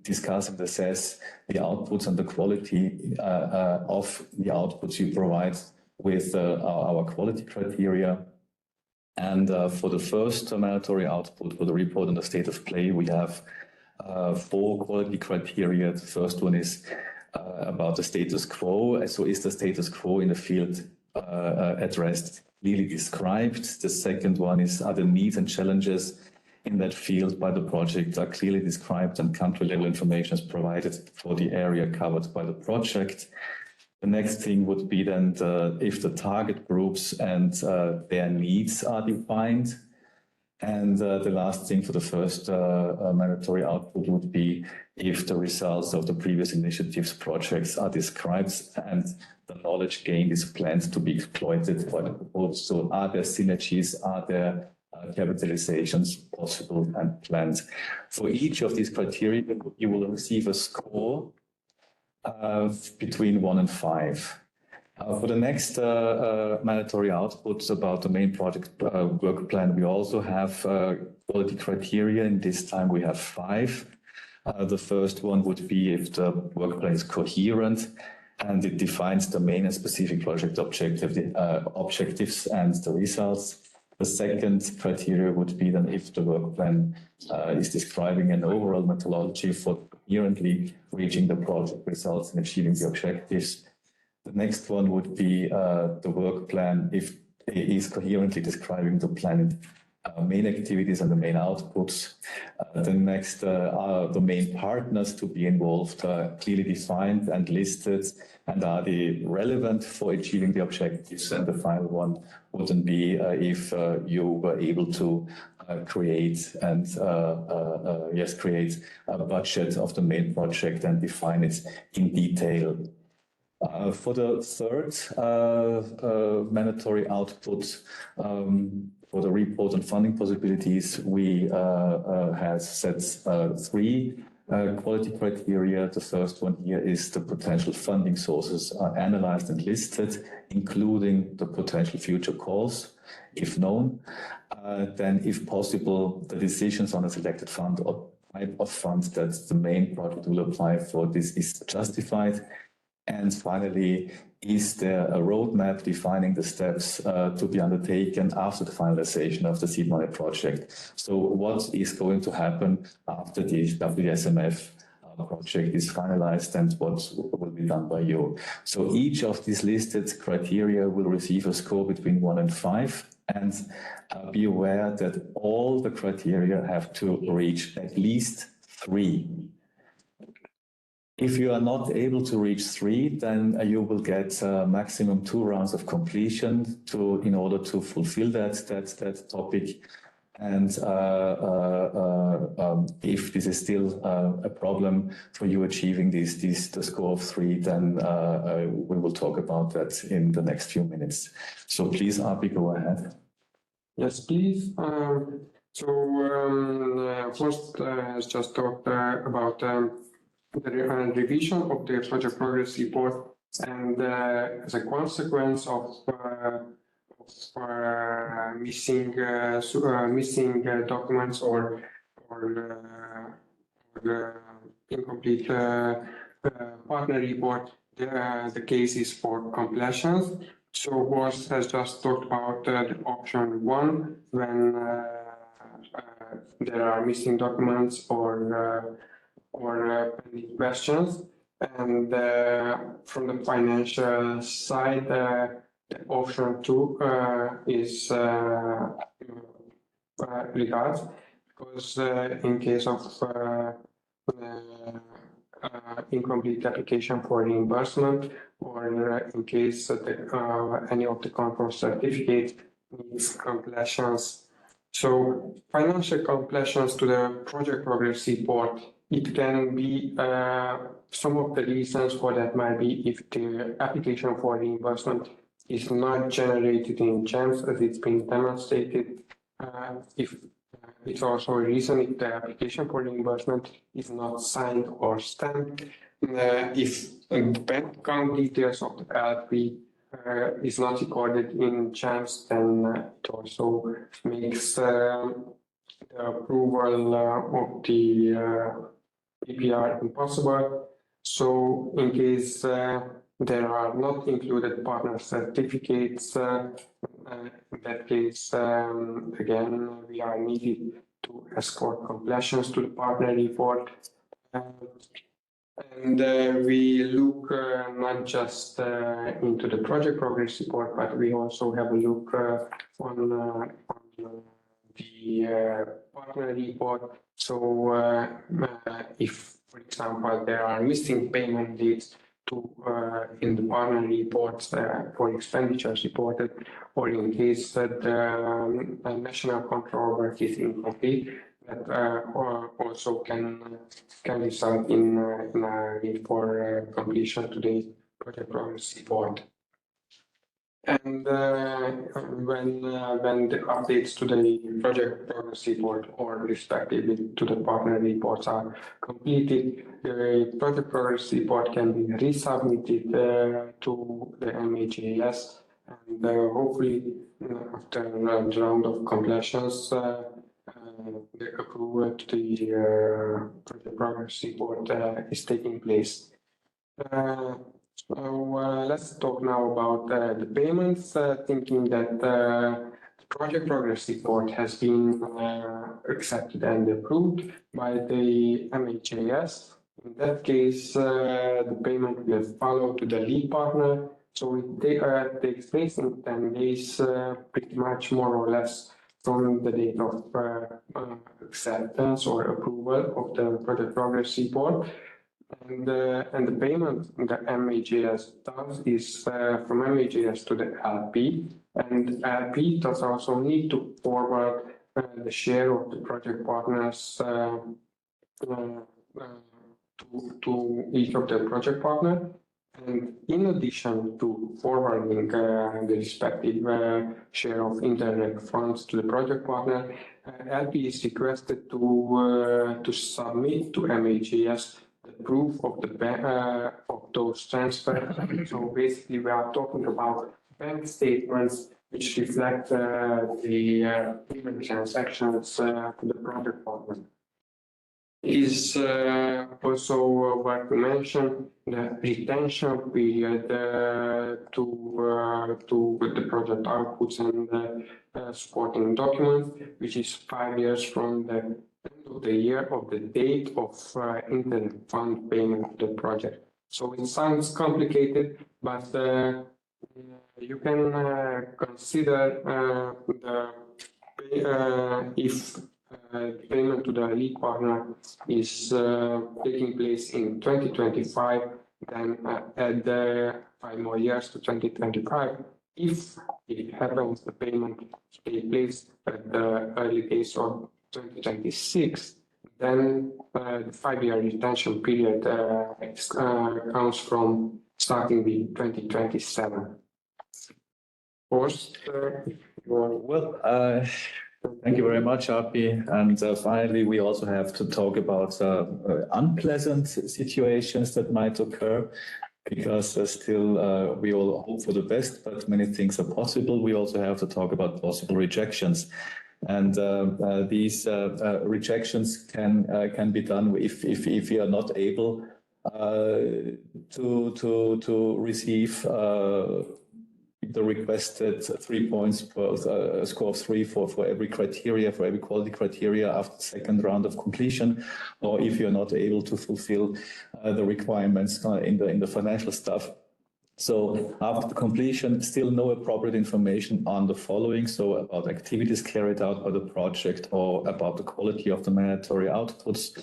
discuss and assess the outputs and the quality of the outputs you provide with our quality criteria. And for the first mandatory output, for the report on the state of play, we have 4 quality criteria. The first one is about the status quo. So is the status quo in the field addressed, clearly described? The second one is, are the needs and challenges in that field by the project are clearly described and country level information is provided for the area covered by the project? The next thing would be then if the target groups and their needs are defined. And the last thing for the first mandatory output would be if the results of the previous initiatives projects are described and the knowledge gained is planned to be exploited by the proposal. So are there synergies, are there capitalizations possible and planned? For each of these criteria, you will receive a score between 1 and 5. For the next mandatory outputs about the main project work plan, we also have quality criteria, and this time we have 5. The first one would be if the work plan is coherent and it defines the main and specific project objectives and the results. The second criteria would be then if the work plan is describing an overall methodology for coherently reaching the project results and achieving the objectives. The next one would be the work plan if it is coherently describing the planned main activities and the main outputs. The next are the main partners to be involved, clearly defined and listed, and are they relevant for achieving the objectives. And the final one wouldn't be if you were able to create a budget of the main project and define it in detail. For the third mandatory output, for the report on funding possibilities, we have set three quality criteria. The first one here is the potential funding sources are analyzed and listed, including the potential future calls, if known. Then, if possible, the decisions on a selected fund or type of funds that the main project will apply for this is justified. And finally, is there a roadmap defining the steps to be undertaken after the finalization of the seed money project? So what is going to happen after the SMF project is finalized and what will be done by you? So each of these listed criteria will receive a score between 1 and 5. And be aware that all the criteria have to reach at least 3. If you are not able to reach 3, then you will get maximum 2 rounds of completion in order to fulfill that topic. And if this is still a problem for you achieving the score of 3, then we will talk about that in the next few minutes. So please, Abi, go ahead. Yes, please. First, as just talked about the revision of the project progress report, and as a consequence of missing documents or incomplete partner report, the case is for completions. So Boss has just talked about the option 1 when there are missing documents or pending questions. And from the financial side, the option 2 is regards, because in case of incomplete application for reimbursement, or in case any of the control certificate needs completions. So financial completions to the project progress report, it can be some of the reasons for that might be if the application for reimbursement is not generated in chance as it's been demonstrated. If it's also a reason if the application for reimbursement is not signed or stamped. If the bank account details of the LP is not recorded in chance, then it also makes the approval of the PPR impossible. So in case there are not included partner certificates, in that case, again, we are needed to escort completions to the partner report. And we look not just into the project progress report, but we also have a look on the partner report. So if, for example, there are missing payment dates in the partner reports for expenditures reported, or in case that the national control work is incomplete, that also can result in a need for completion to the project progress report. And when the updates to the project progress report or respectively to the partner reports are completed, the project progress report can be resubmitted to the MHAS, and hopefully after a round of completions, the approval to the project progress report is taking place. Let's talk now about the payments, thinking that the project progress report has been accepted and approved by the MHAS. In that case, the payment will follow to the lead partner. So it takes place in 10 days, pretty much more or less from the date of acceptance or approval of the project progress report. And the payment the MHAS does is from MHAS to the LP, and LP does also need to forward the share of the project partners to each of the project partner. And in addition to forwarding the respective share of indirect funds to the project partner, LP is requested to submit to MHAS the proof of the of those transfers. So basically, we are talking about bank statements which reflect the payment transactions to the project partner. Is also worth to mention the retention period to the project outputs and supporting documents, which is 5 years from the end of the year of the date of indirect fund payment to the project. So it sounds complicated, but you can consider if payment to the lead partner is taking place in 2025, then add 5 more years to 2025. If it happens, the payment take place at the early days of 2026, then the 5-year retention period counts from starting with 2027. Well, thank you very much, Api. And finally, we also have to talk about unpleasant situations that might occur, because still we all hope for the best, but many things are possible. We also have to talk about possible rejections. And these rejections can be done if you are not able to receive the requested 3 points per score of 3 for every criteria, for every quality criteria after the second round of completion, or if you're not able to fulfill the requirements in the financial stuff. So after the completion, still no appropriate information on the following, so about activities carried out by the project or about the quality of the mandatory outputs,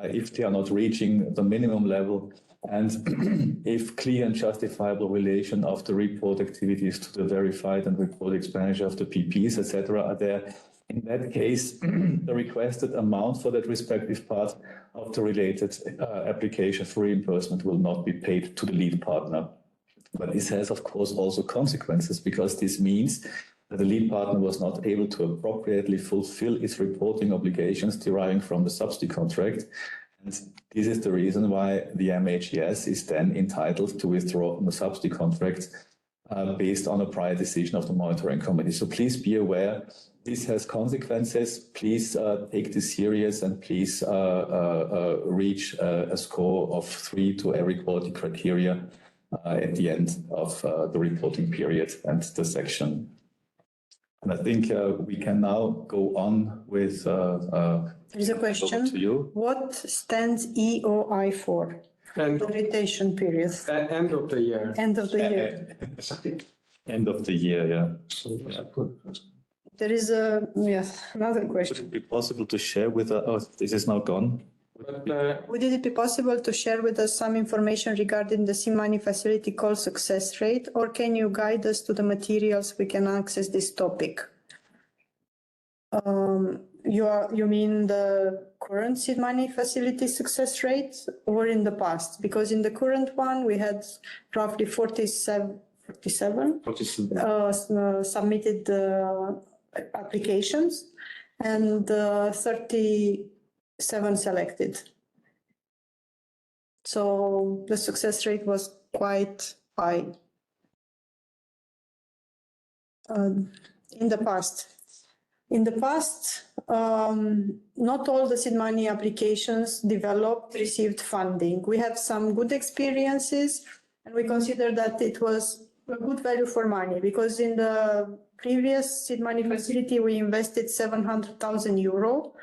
if they are not reaching the minimum level, and if clear and justifiable relation of the report activities to the verified and reported expenditure of the PPs, etc., are there. In that case, the requested amount for that respective part of the related application for reimbursement will not be paid to the lead partner. But this has, of course, also consequences, because this means that the lead partner was not able to appropriately fulfill its reporting obligations deriving from the subsidy contract. And this is the reason why the MHAS is then entitled to withdraw from the subsidy contract based on a prior decision of the monitoring committee. So please be aware, this has consequences. Please take this serious, and please reach a score of 3 to every quality criteria at the end of the reporting period and the section. And I think we can now go on with There's a question. to you. What stands EOI for? And The retention period. end of the year. End of the year. End of the year, yeah. There is another Would question. it be possible to share with us? Oh, this is now gone. But Would it be possible to share with us some information regarding the seed money facility call success rate, or can you guide us to the materials we can access this topic? You mean the current seed money facility success rate, or in the past? Because in the current one, we had roughly 47 submitted applications and 37 selected. So the success rate was quite high in the past. In the past, not all the seed money applications developed received funding. We had some good experiences And we consider that it was a good value for money because in the previous seed money facility, we invested 700,000 euro.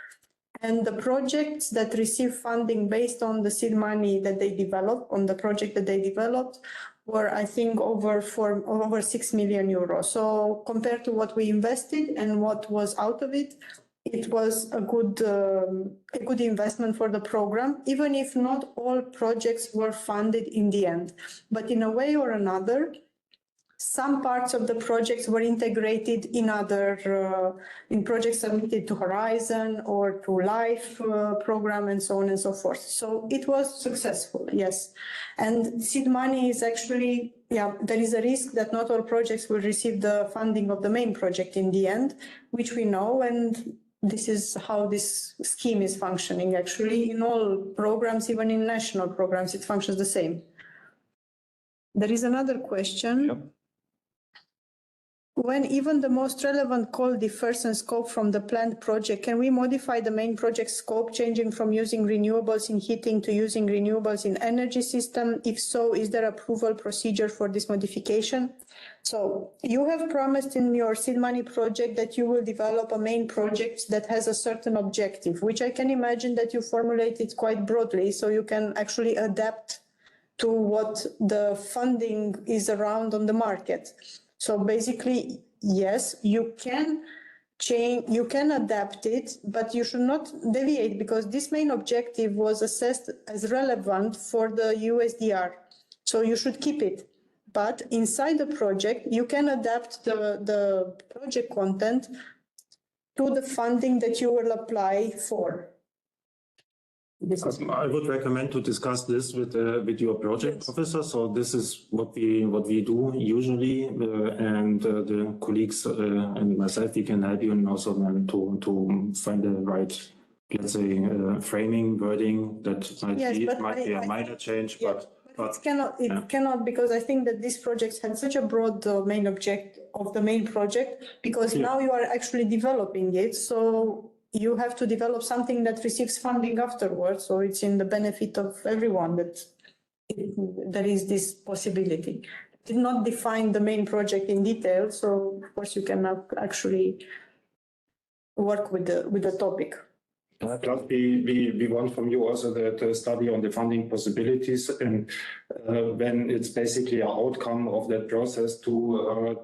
And the projects that receive funding based on the seed money that they developed, on the project that they developed, were, I think, over 6 million euros. So compared to what we invested and what was out of it, it was a good investment for the program, even if not all projects were funded in the end. But in a way or another, some parts of the projects were integrated in other in projects submitted to Horizon or to LIFE program and so on and so forth. So it was successful, yes. And seed money is actually, yeah, there is a risk that not all projects will receive the funding of the main project in the end, which we know, and this is how this scheme is functioning actually in all programs, even in national programs, it functions the same. There is another question. Yep. When even the most relevant call differs in scope from the planned project, can we modify the main project scope, changing from using renewables in heating to using renewables in energy system? If so, is there approval procedure for this modification? So you have promised in your seed money project that you will develop a main project that has a certain objective, which I can imagine that you formulated quite broadly, so you can actually adapt to what the funding is around on the market. So basically, yes, you can change, you can adapt it, but you should not deviate because this main objective was assessed as relevant for the USDR. So you should keep it. But inside the project, you can adapt the project content to the funding that you will apply for. I would recommend to discuss this with your project officer. So this is what we do usually, and the colleagues and myself, we can help you and also then to find the right, let's say, framing wording that might be a minor change, but it cannot because I think that these projects had such a broad main object of the main project because now you are actually developing it. So you have to develop something that receives funding afterwards. So it's in the benefit of everyone that there is this possibility. It did not define the main project in detail. So of course you cannot actually work with the topic. Plus, we want from you also the study on the funding possibilities, and when it's basically an outcome of that process to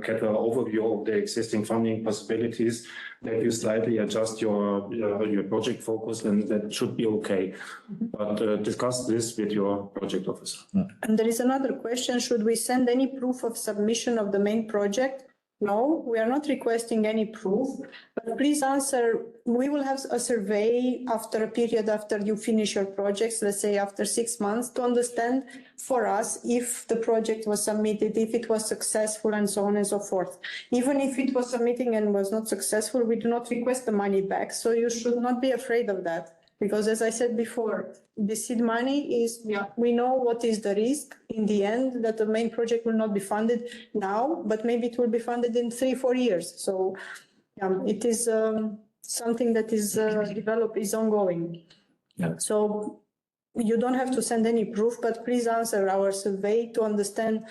get an overview of the existing funding possibilities, that you slightly adjust your project focus, and that should be okay. But discuss this with your project officer. And there is another question: should we send any proof of submission of the main project? No, we are not requesting any proof, but please answer. We will have a survey after a period after you finish your projects, let's say after 6 months, to understand for us if the project was submitted, if it was successful, and so on and so forth. Even if it was submitting and was not successful, we do not request the money back. So you should not be afraid of that. Because as I said before, the seed money is, we know what is the risk in the end, that the main project will not be funded now, but maybe it will be funded in 3-4 years. So it is something that is developed, is ongoing. Yeah. So you don't have to send any proof, but please answer our survey to understand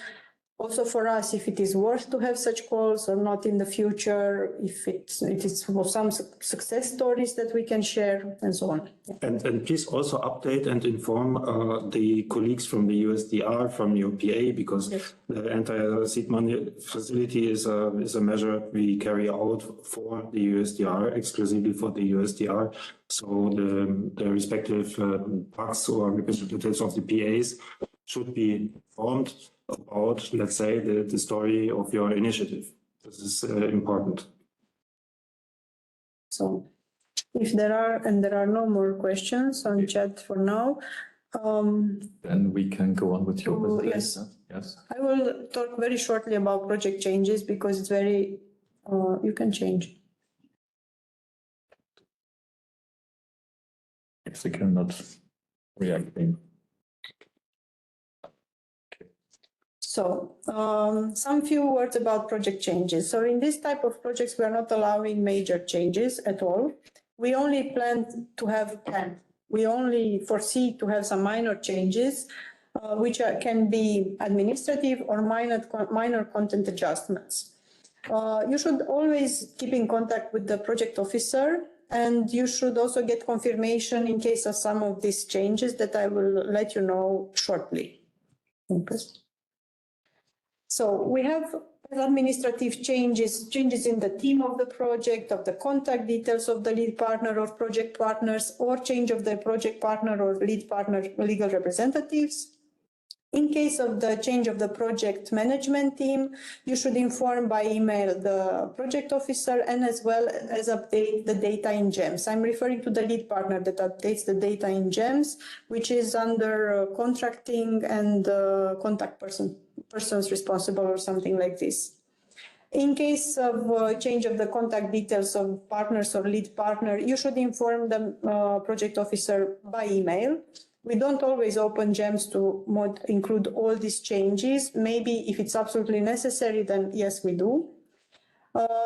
also for us if it is worth to have such calls or not in the future, if it is for some success stories that we can share and so on. And please also update and inform the colleagues from the USDR, from your PA, because the entire seed money facility is a measure we carry out for the USDR, exclusively for the USDR. So the respective PACs or representatives of the PAs should be informed about, let's say, the story of your initiative. This is important. So if there are no more questions on chat for now, then we can go on with your presentation. Yes. Yes. I will talk very shortly about project changes because it's very, you can change. If they cannot react. So some few words about project changes. So in this type of projects, we are not allowing major changes at all. We only plan to have, we only foresee to have some minor changes can be administrative or minor content adjustments. You should always keep in contact with the project officer, and you should also get confirmation in case of some of these changes that I will let you know shortly. Okay. So we have administrative changes in the team of the project, of the contact details of the lead partner or project partners, or change of the project partner or lead partner legal representatives. In case of the change of the project management team, you should inform by email the project officer and as well as update the data in GEMS. I'm referring to the lead partner that updates the data in GEMS, which is under contracting and contact persons responsible or something like this. In case of change of the contact details of partners or lead partner, you should inform the project officer by email. We don't always open GEMS to include all these changes. Maybe if it's absolutely necessary, then yes, we do.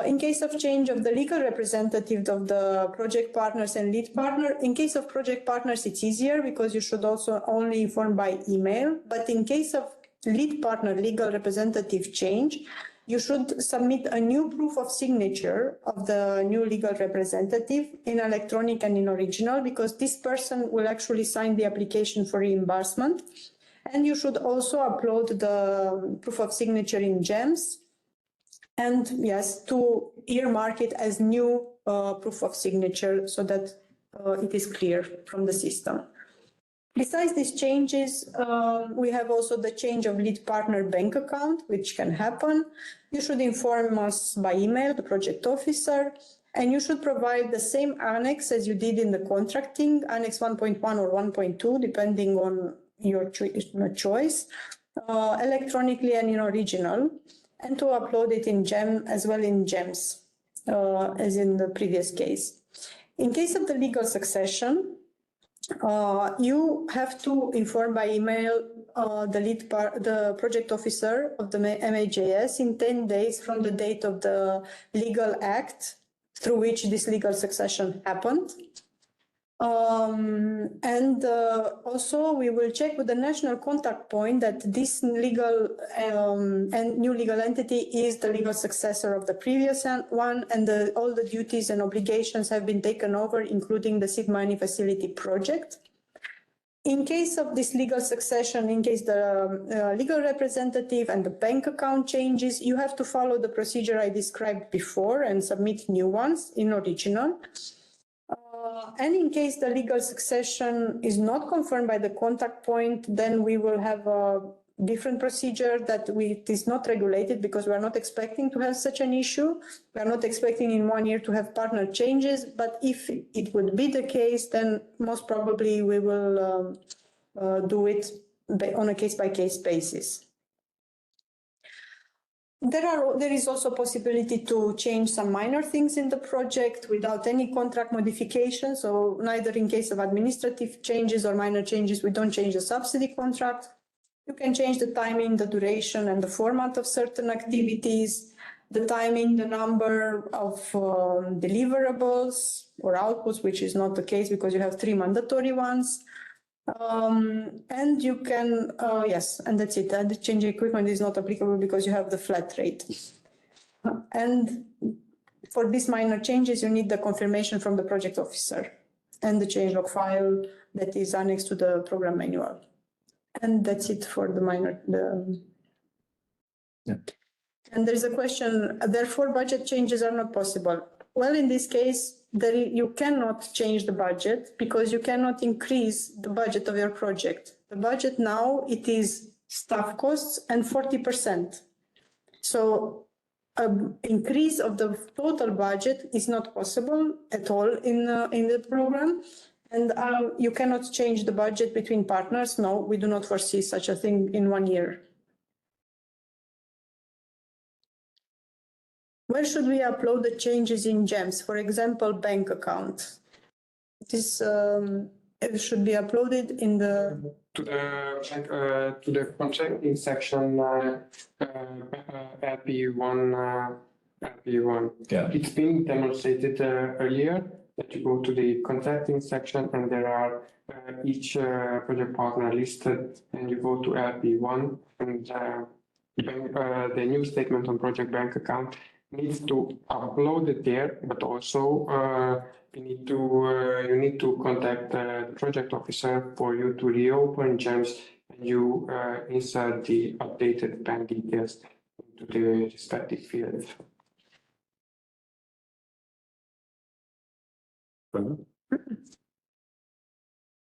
In case of change of the legal representative of the project partners and lead partner, in case of project partners, it's easier because you should also only inform by email. But in case of lead partner legal representative change, you should submit a new proof of signature of the new legal representative in electronic and in original, because this person will actually sign the application for reimbursement. And you should also upload the proof of signature in GEMS. And yes, to earmark it as new proof of signature so that it is clear from the system. Besides these changes, we have also the change of lead partner bank account, which can happen. You should inform us by email, the project officer, and you should provide the same annex as you did in the contracting, annex 1.1 or 1.2, depending on your choice, electronically and in original, and to upload it in GEM as well in GEMS, as in the previous case. In case of the legal succession, you have to inform by email the project officer of the MAJS in 10 days from the date of the legal act through which this legal succession happened. Also we will check with the national contact point that this legal and new legal entity is the legal successor of the previous one, and all the duties and obligations have been taken over, including the seed money facility project. In case of this legal succession, in case the legal representative and the bank account changes, you have to follow the procedure I described before and submit new ones in original. And in case the legal succession is not confirmed by the contact point, then we will have a different procedure that it is not regulated, because we are not expecting to have such an issue. We are not expecting in 1 year to have partner changes, but if it would be the case, then most probably we will do it on a case-by-case basis. There is also possibility to change some minor things in the project without any contract modification. So neither in case of administrative changes or minor changes, we don't change the subsidy contract. You can change the timing, the duration, and the format of certain activities, the timing, the number of deliverables or outputs, which is not the case because you have 3 mandatory ones. And you can, yes, and that's it. And the change equipment is not applicable because you have the flat rate. And for these minor changes, you need the confirmation from the project officer and the changelog file that is annexed to the program manual. And that's it for the minor. Yeah. And there's a question, therefore budget changes are not possible. Well, in this case, you cannot change the budget because you cannot increase the budget of your project. The budget now, it is staff costs and 40%. So an increase of the total budget is not possible at all in the program. And you cannot change the budget between partners. No, we do not foresee such a thing in 1 year. Where should we upload the changes in GEMS? For example, bank account. This it should be uploaded in the to the contracting section LP1. Yeah. It's been demonstrated earlier. that you go to the contacting section and there are each project partner listed, and you go to LP1 and the new statement on project bank account needs to upload it there, but also you need to contact the project officer for you to reopen GEMS, and you insert the updated bank details into the respective field.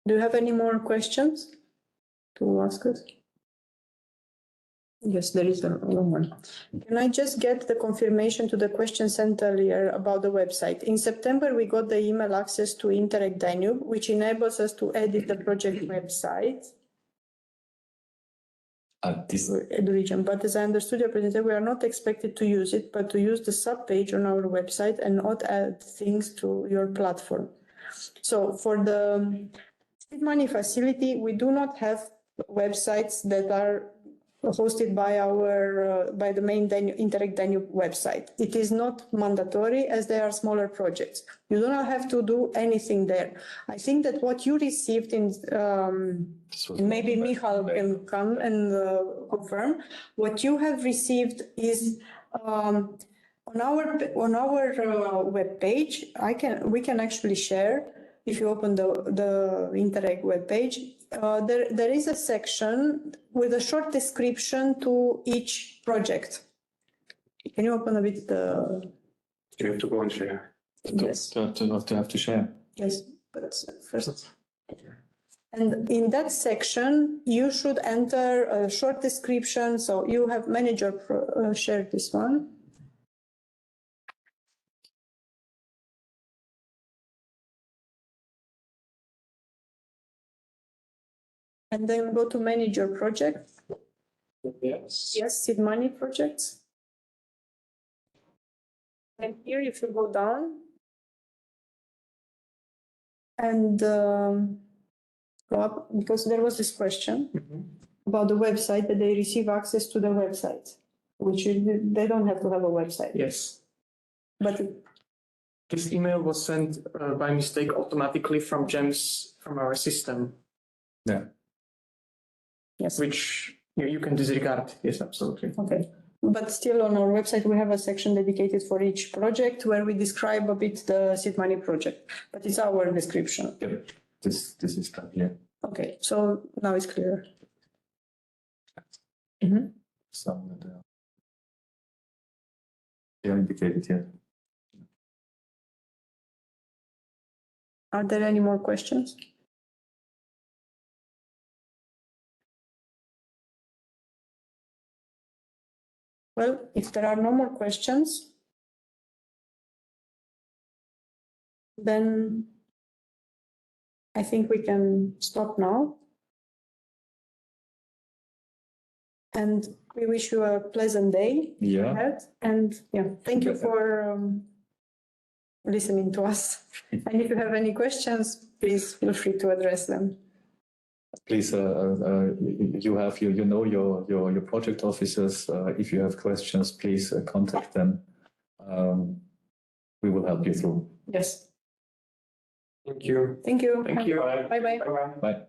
Do you have any more questions to ask us? Yes, there is a one. Can I just get the confirmation to the question sent earlier about the website? In September, we got the email access to Interreg Danube, which enables us to edit the project website. The region, but as I understood your presentation, we are not expected to use it, but to use the sub-page on our website and not add things to your platform. So for the seed money facility, we do not have websites that are hosted by by the main Interreg Danube website. It is not mandatory as they are smaller projects. You do not have to do anything there. I think that what you received in, maybe Michal can come and confirm, what you have received is on our web page. We can actually share. If you open the Interreg web page, there is a section with a short description to each project. Can you open a bit the? You have to go and share. Yes. To have to share. Yes, but first. And in that section, you should enter a short description. So you have manager share this one. And then go to manage your project. Yes. Yes, seed money projects. And here, if you go down and go up, because there was this question about the website, that they receive access to the website, which they don't have to have a website. Yes. But This email was sent by mistake automatically from GEMS, from our system, Yeah. yes, which you can disregard. Yes, absolutely. okay. But still on our website, we have a section dedicated for each project where we describe a bit the seed money project, but it's our description. Yeah. This is clear. Okay, so now it's clear. Some that they are indicated here. Are there any more questions? Well, if there are no more questions, then I think we can stop now. And we wish you a pleasant day. Yeah. ahead. And yeah, thank you for listening to us. And if you have any questions, please feel free to address them. Please, you have your project officers. If you have questions, please contact them. We will help you through. Yes. Thank you. Thank you. Thank you. Bye-bye. Bye-bye. Bye.